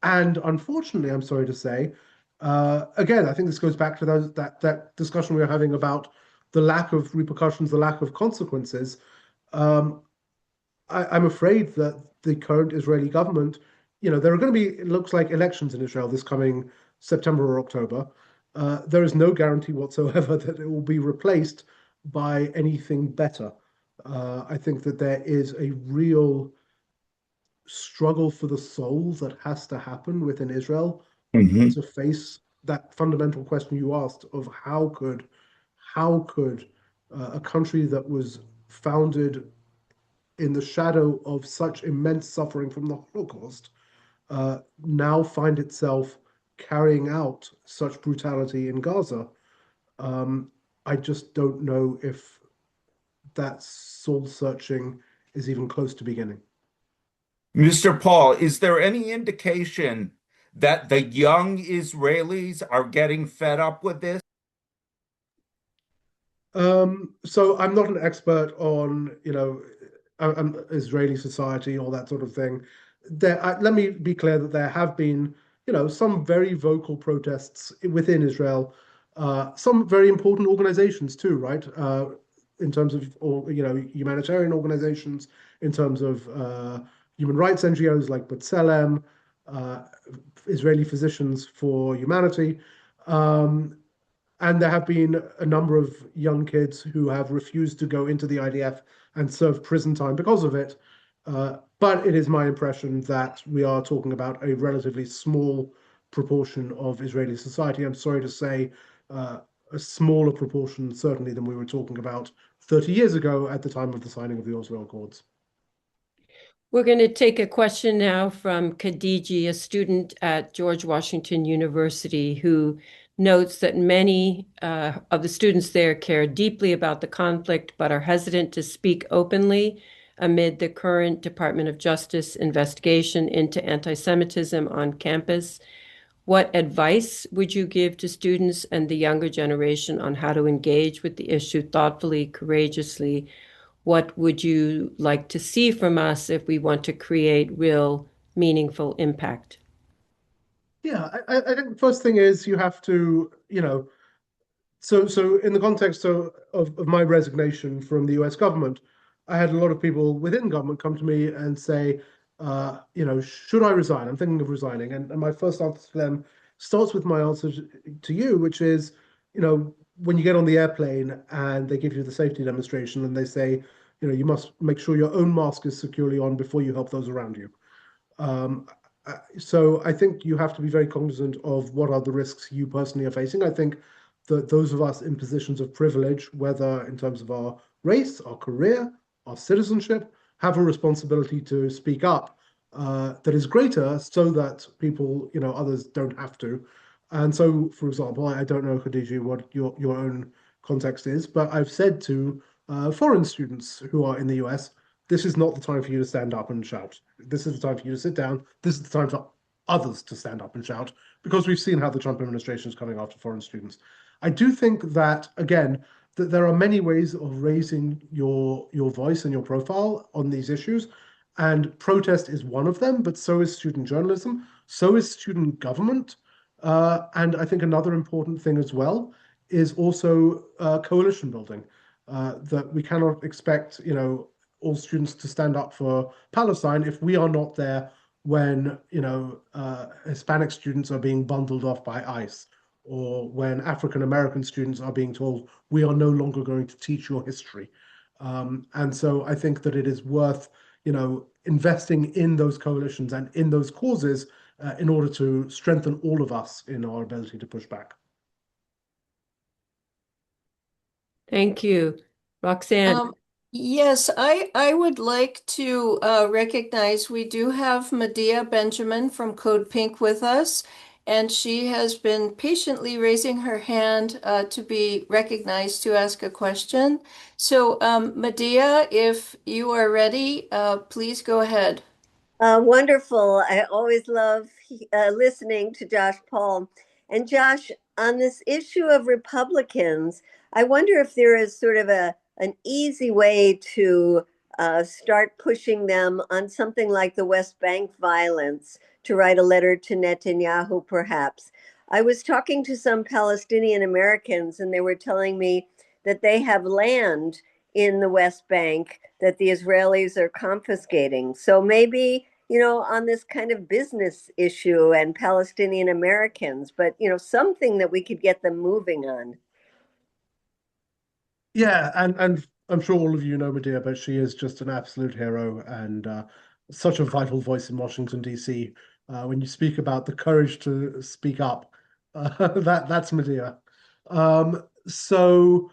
and unfortunately, I'm sorry to say, again, I think this goes back to that discussion we were having about the lack of repercussions, the lack of consequences. Um, I'm afraid that the current Israeli government, there are going to be, it looks like, elections in Israel this coming September or October. There is no guarantee whatsoever that it will be replaced by anything better. I think that there is a real struggle for the soul that has to happen within Israel Mhm. to face that fundamental question you asked of how could a country that was founded in the shadow of such immense suffering from the Holocaust now find itself carrying out such brutality in Gaza. Um, I just don't know if that soul searching is even close to beginning. Mr. Paul, is there any indication that the young Israelis are getting fed up with this? So I'm not an expert on, Israeli society or that sort of thing. Let me be clear that there have been, some very vocal protests within Israel, some very important organizations too, right? In terms of, or humanitarian organizations, in terms of human rights NGOs like B'Tselem, uh, Israeli Physicians for Humanity. Um, and there have been a number of young kids who have refused to go into the IDF and serve prison time because of it. But it is my impression that we are talking about a relatively small proportion of Israeli society. I'm sorry to say, a smaller proportion, certainly, than we were talking about 30 years ago at the time of the signing of the Oslo Accords. We're going to take a question now from Khadiji, a student at George Washington University, who notes that many of the students there care deeply about the conflict, but are hesitant to speak openly amid the current Department of Justice investigation into anti-Semitism on campus. What advice would you give to students and the younger generation on how to engage with the issue thoughtfully, courageously? What would you like to see from us if we want to create real, meaningful impact? Yeah, I think the first thing is you have to, so in the context of my resignation from the US government, I had a lot of people within government come to me and say, should I resign? I'm thinking of resigning. And my first answer to them starts with my answer to you, which is, when you get on the airplane and they give you the safety demonstration and they say, you must make sure your own mask is securely on before you help those around you. Um, so I think you have to be very cognizant of what are the risks you personally are facing. I think that those of us in positions of privilege, whether in terms of our race, our career, our citizenship, have a responsibility to speak up that is greater so that people, others don't have to. And so, for example, I don't know, Khadija, what your own context is, but I've said to foreign students who are in the US, this is not the time for you to stand up and shout. This is the time for you to sit down. This is the time for others to stand up and shout, because we've seen how the Trump administration is coming after foreign students. I do think that, again, that there are many ways of raising your voice and your profile on these issues, and protest is one of them, but so is student journalism, so is student government. And I think another important thing as well is also coalition building. That we cannot expect, all students to stand up for Palestine if we are not there when, Hispanic students are being bundled off by ICE, or when African American students are being told, we are no longer going to teach your history. And so I think that it is worth, investing in those coalitions and in those causes in order to strengthen all of us in our ability to push back. Thank you. Roxanne. Yes, I would like to recognize we do have Medea Benjamin from Code Pink with us, and she has been patiently raising her hand to be recognized to ask a question. So, Medea, if you are ready, please go ahead. Wonderful. I always love listening to Josh Paul. And Josh, on this issue of Republicans, I wonder if there is sort of an easy way to start pushing them on something like the West Bank violence, to write a letter to Netanyahu, perhaps. I was talking to some Palestinian Americans, and they were telling me that they have land in the West Bank that the Israelis are confiscating. So maybe, on this kind of business issue and Palestinian Americans, but, something that we could get them moving on. Yeah, and I'm sure all of you know Medea, but she is just an absolute hero and such a vital voice in Washington, D.C. When you speak about the courage to speak up, that's Medea. So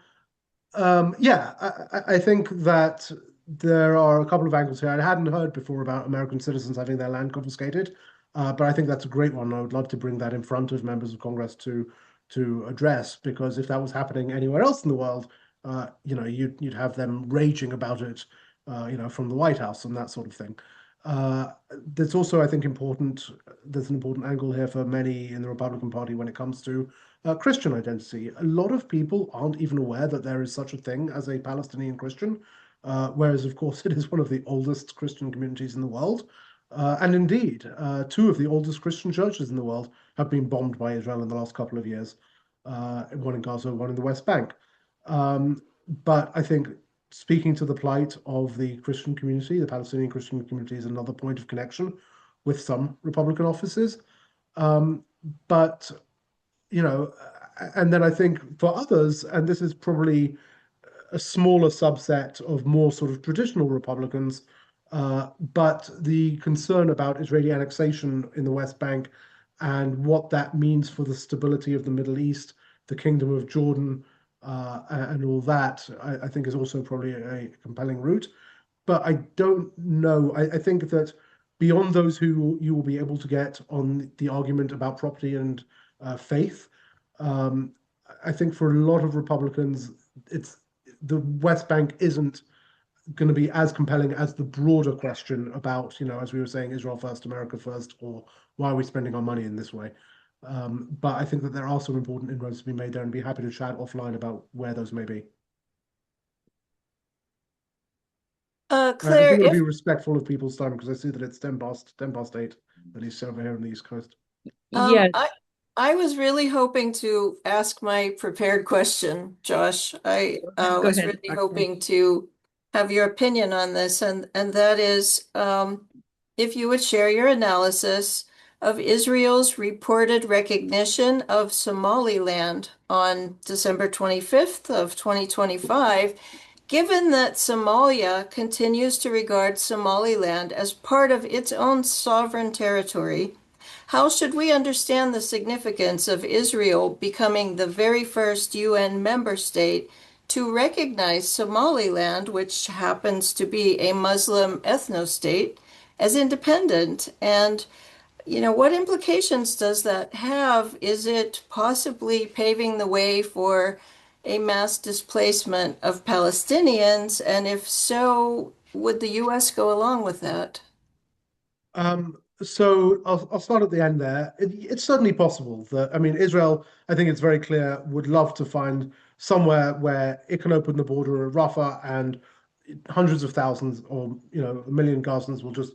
yeah, I think that there are a couple of angles here. I hadn't heard before about American citizens having their land confiscated, but I think that's a great one. I would love to bring that in front of members of Congress to address, because if that was happening anywhere else in the world, you'd have them raging about it, from the White House and that sort of thing. There's also, I think, there's an important angle here for many in the Republican Party when it comes to Christian identity. A lot of people aren't even aware that there is such a thing as a Palestinian Christian, whereas, of course, it is one of the oldest Christian communities in the world. And indeed, two of the oldest Christian churches in the world have been bombed by Israel in the last couple of years, one in Gaza, one in the West Bank. But I think speaking to the plight of the Christian community, the Palestinian Christian community, is another point of connection with some Republican offices. But and then I think for others, and this is probably a smaller subset of more sort of traditional Republicans, but the concern about Israeli annexation in the West Bank and what that means for the stability of the Middle East, the Kingdom of Jordan, and all that, I think is also probably a compelling route. But I don't know. I think that beyond those who you will be able to get on the argument about property and faith, I think for a lot of Republicans, it's the West Bank isn't going to be as compelling as the broader question about, as we were saying, Israel first, America first, or why are we spending our money in this way? But I think that there are some important inroads to be made there, and be happy to chat offline about where those may be. I Claire, do want to if be respectful of people's time because I see that it's 10 past 8, at least over here on the East Coast. Yes. I was really hoping to ask my prepared question, Josh. I Go was ahead, really Roxanne. hoping to have your opinion on this, and that is, if you would share your analysis of Israel's reported recognition of Somaliland on December 25th of 2025, given that Somalia continues to regard Somaliland as part of its own sovereign territory. How should we understand the significance of Israel becoming the very first UN member state to recognize Somaliland, which happens to be a Muslim ethno-state, as independent? And, what implications does that have? Is it possibly paving the way for a mass displacement of Palestinians? And if so, would the US go along with that? So I'll start at the end there. It's certainly possible that, I mean, Israel, I think it's very clear, would love to find somewhere where it can open the border at Rafah and hundreds of thousands or a million Gazans will just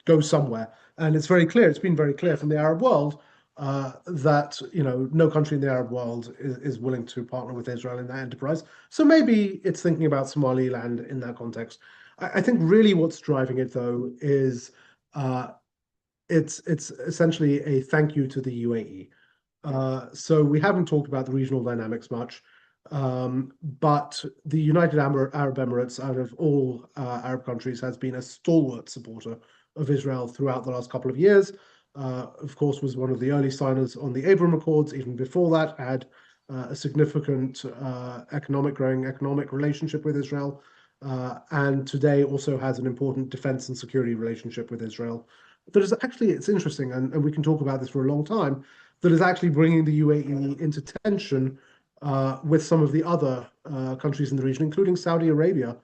go somewhere. And it's very clear, it's been very clear from the Arab world that no country in the Arab world is willing to partner with Israel in that enterprise. So maybe it's thinking about Somaliland in that context. I think really what's driving it though is it's essentially a thank you to the UAE. So we haven't talked about the regional dynamics much, but the United Arab Emirates, out of all Arab countries, has been a stalwart supporter of Israel throughout the last couple of years. Of course, was one of the early signers on the Abraham Accords. Even before that, had a significant growing economic relationship with Israel, and today also has an important defense and security relationship with Israel. That is actually, it's interesting, and we can talk about this for a long time, that is actually bringing the UAE into tension with some of the other countries in the region, including Saudi Arabia,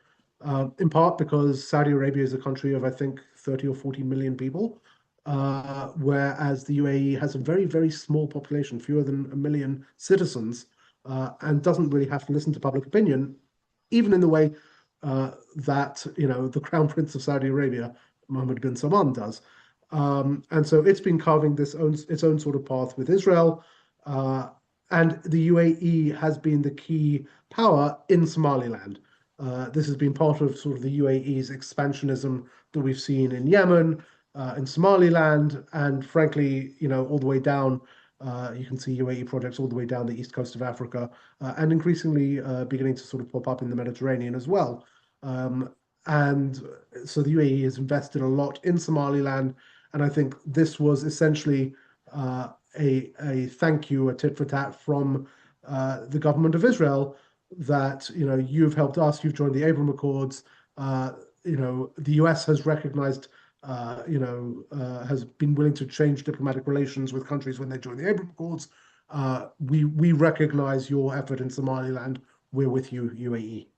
in part because Saudi Arabia is a country of, I think, 30 or 40 million people, whereas the UAE has a very, very small population, fewer than a million citizens, and doesn't really have to listen to public opinion, even in the way that the Crown Prince of Saudi Arabia, Mohammed bin Salman, does. And so it's been carving its own sort of path with Israel. And the UAE has been the key power in Somaliland. This has been part of sort of the UAE's expansionism that we've seen in Yemen, in Somaliland, and frankly, all the way down. You can see UAE projects all the way down the east coast of Africa, and increasingly beginning to sort of pop up in the Mediterranean as well. And so the UAE has invested a lot in Somaliland, and I think this was essentially a thank you, a tit for tat from the government of Israel that you've helped us, you've joined the Abraham Accords. The US has recognized, has been willing to change diplomatic relations with countries when they join the Abraham Accords. We recognize your effort in Somaliland. We're with you, UAE.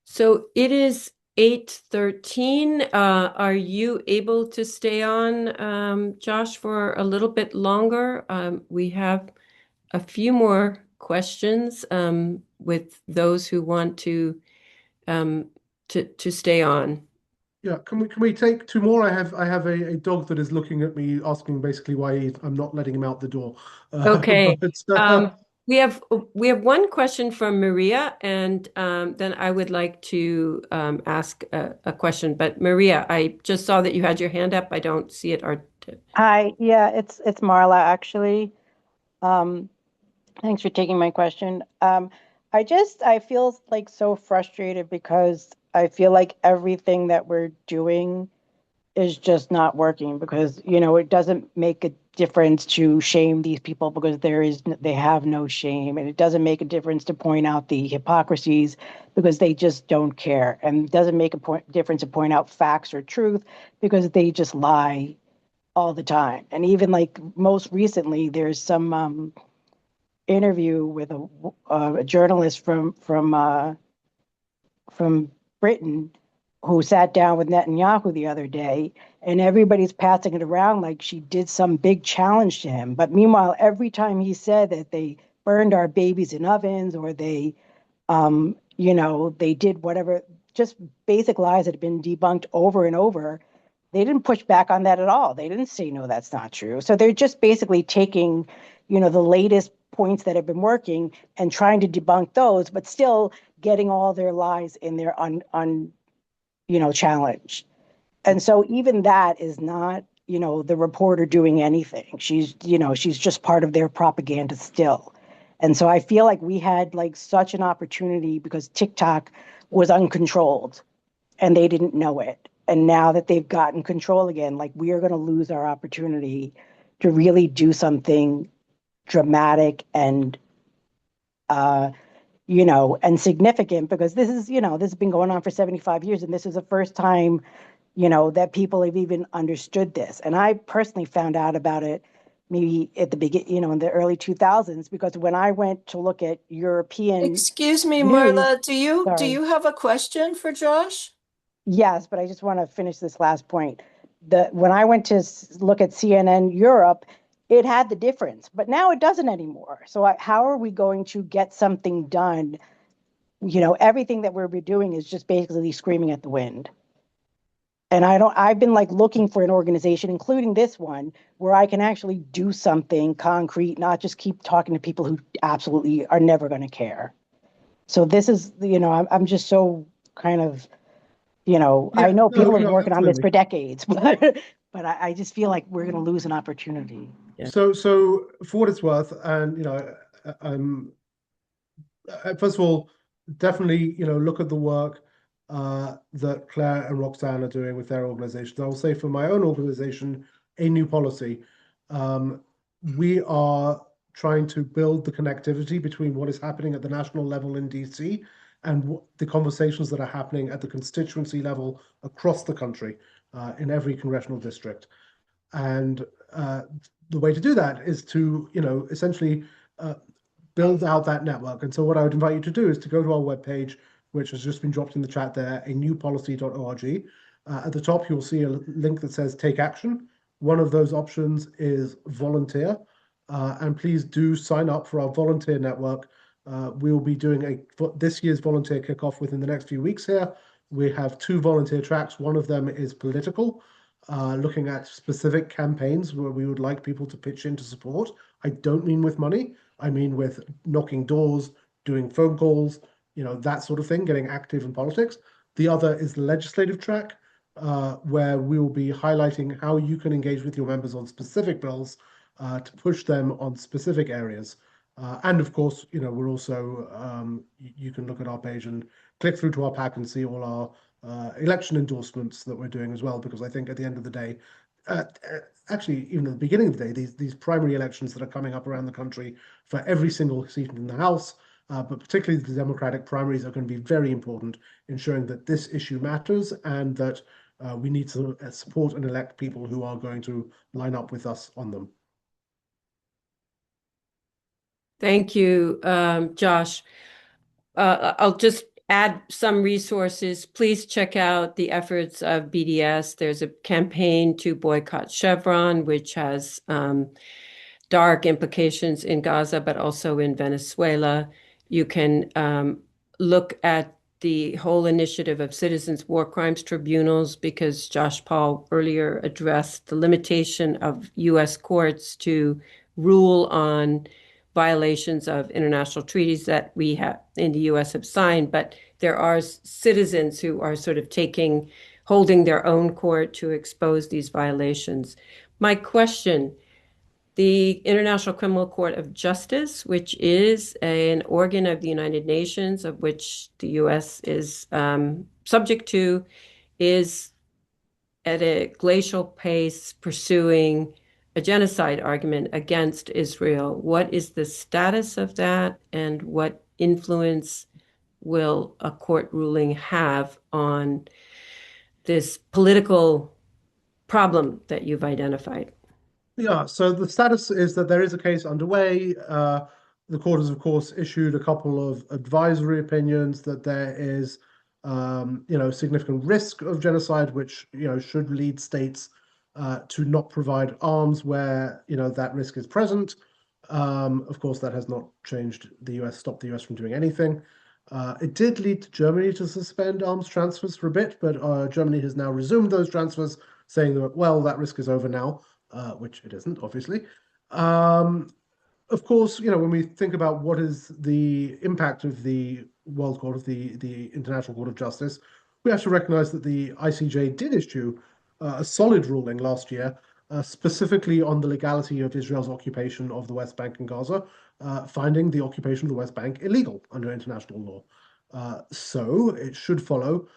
So it is 8:13. Are you able to stay on, Josh, for a little bit longer? We have a few more questions with those who want to stay on. Yeah, can we take two more? I have a dog that is looking at me, asking basically why I'm not letting him out the door. Okay. But, We have one question from Maria, and then I would like to ask a question. But Maria, I just saw that you had your hand up. I don't see it. Hi, yeah, it's Marla actually. Thanks for taking my question. I feel like so frustrated because I feel like everything that we're doing is just not working because, it doesn't make a difference to shame these people because they have no shame. And it doesn't make a difference to point out the hypocrisies because they just don't care. And it doesn't make a difference to point out facts or truth because they just lie all the time. And even like most recently, there's some interview with a journalist from Britain who sat down with Netanyahu the other day, and everybody's passing it around like she did some big challenge to him. But meanwhile, every time he said that they burned our babies in ovens or they did whatever, just basic lies that have been debunked over and over, they didn't push back on that at all. They didn't say, no, that's not true. So they're just basically taking, the latest points that have been working and trying to debunk those, but still getting all their lies in there challenged. And so even that is not, the reporter doing anything. She's just part of their propaganda still. And so I feel like we had like such an opportunity because TikTok was uncontrolled and they didn't know it. And now that they've gotten control again, like we are going to lose our opportunity to really do something dramatic and and significant because this has been going on for 75 years and this is the first time that people have even understood this. And I personally found out about it maybe at the beginning, in the early 2000s, because when I went to look at European Excuse me, news, Marla, do you have a question for Josh? yes, but I just want to finish this last point. When I went to look at CNN Europe, it had the difference, but now it doesn't anymore. So how are we going to get something done? Everything that we're doing is just basically screaming at the wind. And I've been like looking for an organization, including this one, where I can actually do something concrete, not just keep talking to people who absolutely are never going to care. So this is, I'm just so kind of, I know people have been working on this for decades, but I just feel like we're going to lose an opportunity. Yeah. So for what it's worth, and first of all, definitely look at the work that Claire and Roxanne are doing with their organizations. I will say for my own organization, A New Policy, we are trying to build the connectivity between what is happening at the national level in DC and the conversations that are happening at the constituency level across the country in every congressional district. And the way to do that is to, essentially build out that network. And so what I would invite you to do is to go to our webpage, which has just been dropped in the chat there, anewpolicy.org. At the top, you'll see a link that says Take Action. One of those options is volunteer. And please do sign up for our volunteer network. We will be doing this year's volunteer kickoff within the next few weeks here. We have 2 volunteer tracks. One of them is political, looking at specific campaigns where we would like people to pitch in to support. I don't mean with money. I mean with knocking doors, doing phone calls, that sort of thing, getting active in politics. The other is the legislative track, where we will be highlighting how you can engage with your members on specific bills to push them on specific areas. And of course, we're also, you can look at our page and click through to our pack and see all our election endorsements that we're doing as well, because I think at the end of the day, actually, even at the beginning of the day, these primary elections that are coming up around the country for every single seat in the House, but particularly the Democratic primaries, are going to be very important in showing that this issue matters and that we need to support and elect people who are going to line up with us on them. Thank you, Josh. I'll just add some resources. Please check out the efforts of BDS. There's a campaign to boycott Chevron, which has dark implications in Gaza, but also in Venezuela. You can look at the whole initiative of citizens' war crimes tribunals, because Josh Paul earlier addressed the limitation of U.S. courts to rule on violations of international treaties that we have in the U.S. have signed, but there are citizens who are sort of holding their own court to expose these violations. My question, the International Criminal Court of Justice, which is an organ of the United Nations, of which the U.S. is subject to, is at a glacial pace pursuing a genocide argument against Israel. What is the status of that, and what influence will a court ruling have on this political problem that you've identified? Yeah, so the status is that there is a case underway. The court has, of course, issued a couple of advisory opinions that there is, significant risk of genocide, which, should lead states to not provide arms where, that risk is present. Of course, that has not changed stopped the US from doing anything. It did lead to Germany to suspend arms transfers for a bit, but Germany has now resumed those transfers, saying that, well, that risk is over now. Which it isn't, obviously. Of course, when we think about what is the impact of the World Court, of the International Court of Justice, we have to recognize that the ICJ did issue a solid ruling last year, specifically on the legality of Israel's occupation of the West Bank and Gaza, finding the occupation of the West Bank illegal under international law. So it should follow,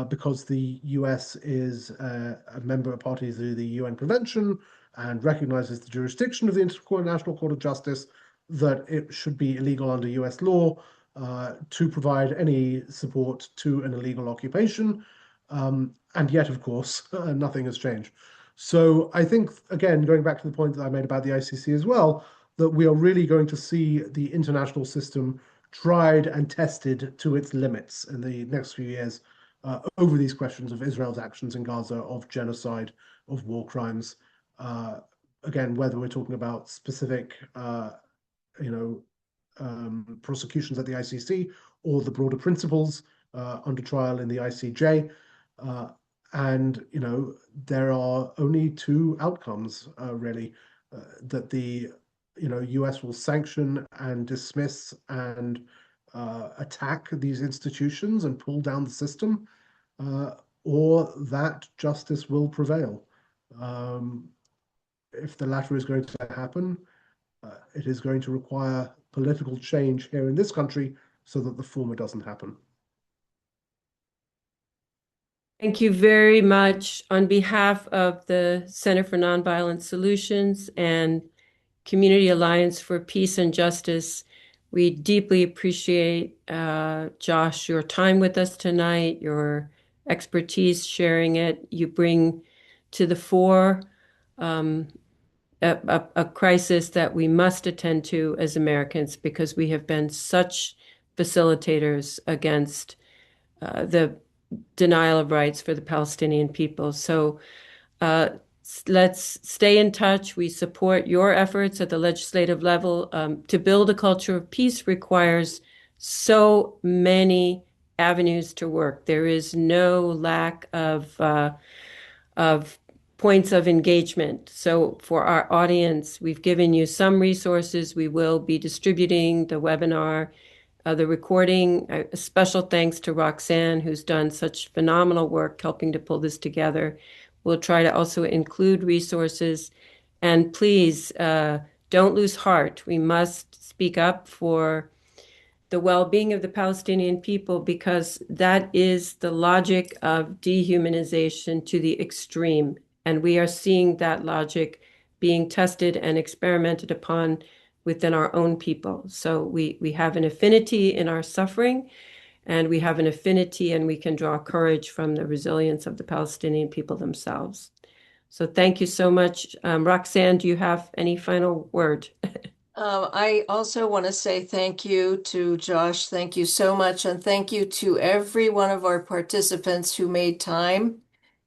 because the US is a member party to the UN Convention and recognizes the jurisdiction of the International Court of Justice, that it should be illegal under US law to provide any support to an illegal occupation. And yet, of course, nothing has changed. So I think, again, going back to the point that I made about the ICC as well, that we are really going to see the international system tried and tested to its limits in the next few years over these questions of Israel's actions in Gaza, of genocide, of war crimes. again, whether we're talking about specific, prosecutions at the ICC or the broader principles under trial in the ICJ. And there are only two outcomes really, that the US will sanction and dismiss and attack these institutions and pull down the system, or that justice will prevail. If the latter is going to happen, it is going to require political change here in this country so that the former doesn't happen. Thank you very much. On behalf of the Center for Nonviolent Solutions and Community Alliance for Peace and Justice, we deeply appreciate, Josh, your time with us tonight, your expertise, sharing it. You bring to the fore a crisis that we must attend to as Americans, because we have been such facilitators against the denial of rights for the Palestinian people. So let's stay in touch. We support your efforts at the legislative level. To build a culture of peace requires so many avenues to work. There is no lack of points of engagement. So for our audience, we've given you some resources. We will be distributing the webinar, the recording. A special thanks to Roxanne, who's done such phenomenal work helping to pull this together. We'll try to also include resources. And please don't lose heart. We must speak up for the well-being of the Palestinian people, because that is the logic of dehumanization to the extreme. And we are seeing that logic being tested and experimented upon within our own people. So we have an affinity in our suffering, and we have an affinity, and we can draw courage from the resilience of the Palestinian people themselves. So thank you so much. Roxanne, do you have any final word? I also want to say thank you to Josh. Thank you so much. And thank you to every one of our participants who made time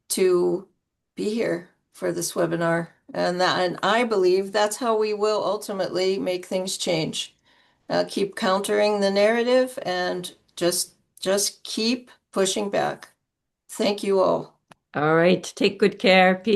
to be here for this webinar. And I believe that's how we will ultimately make things change. Keep countering the narrative and just keep pushing back. Thank you all. All right. Take good care. Peace.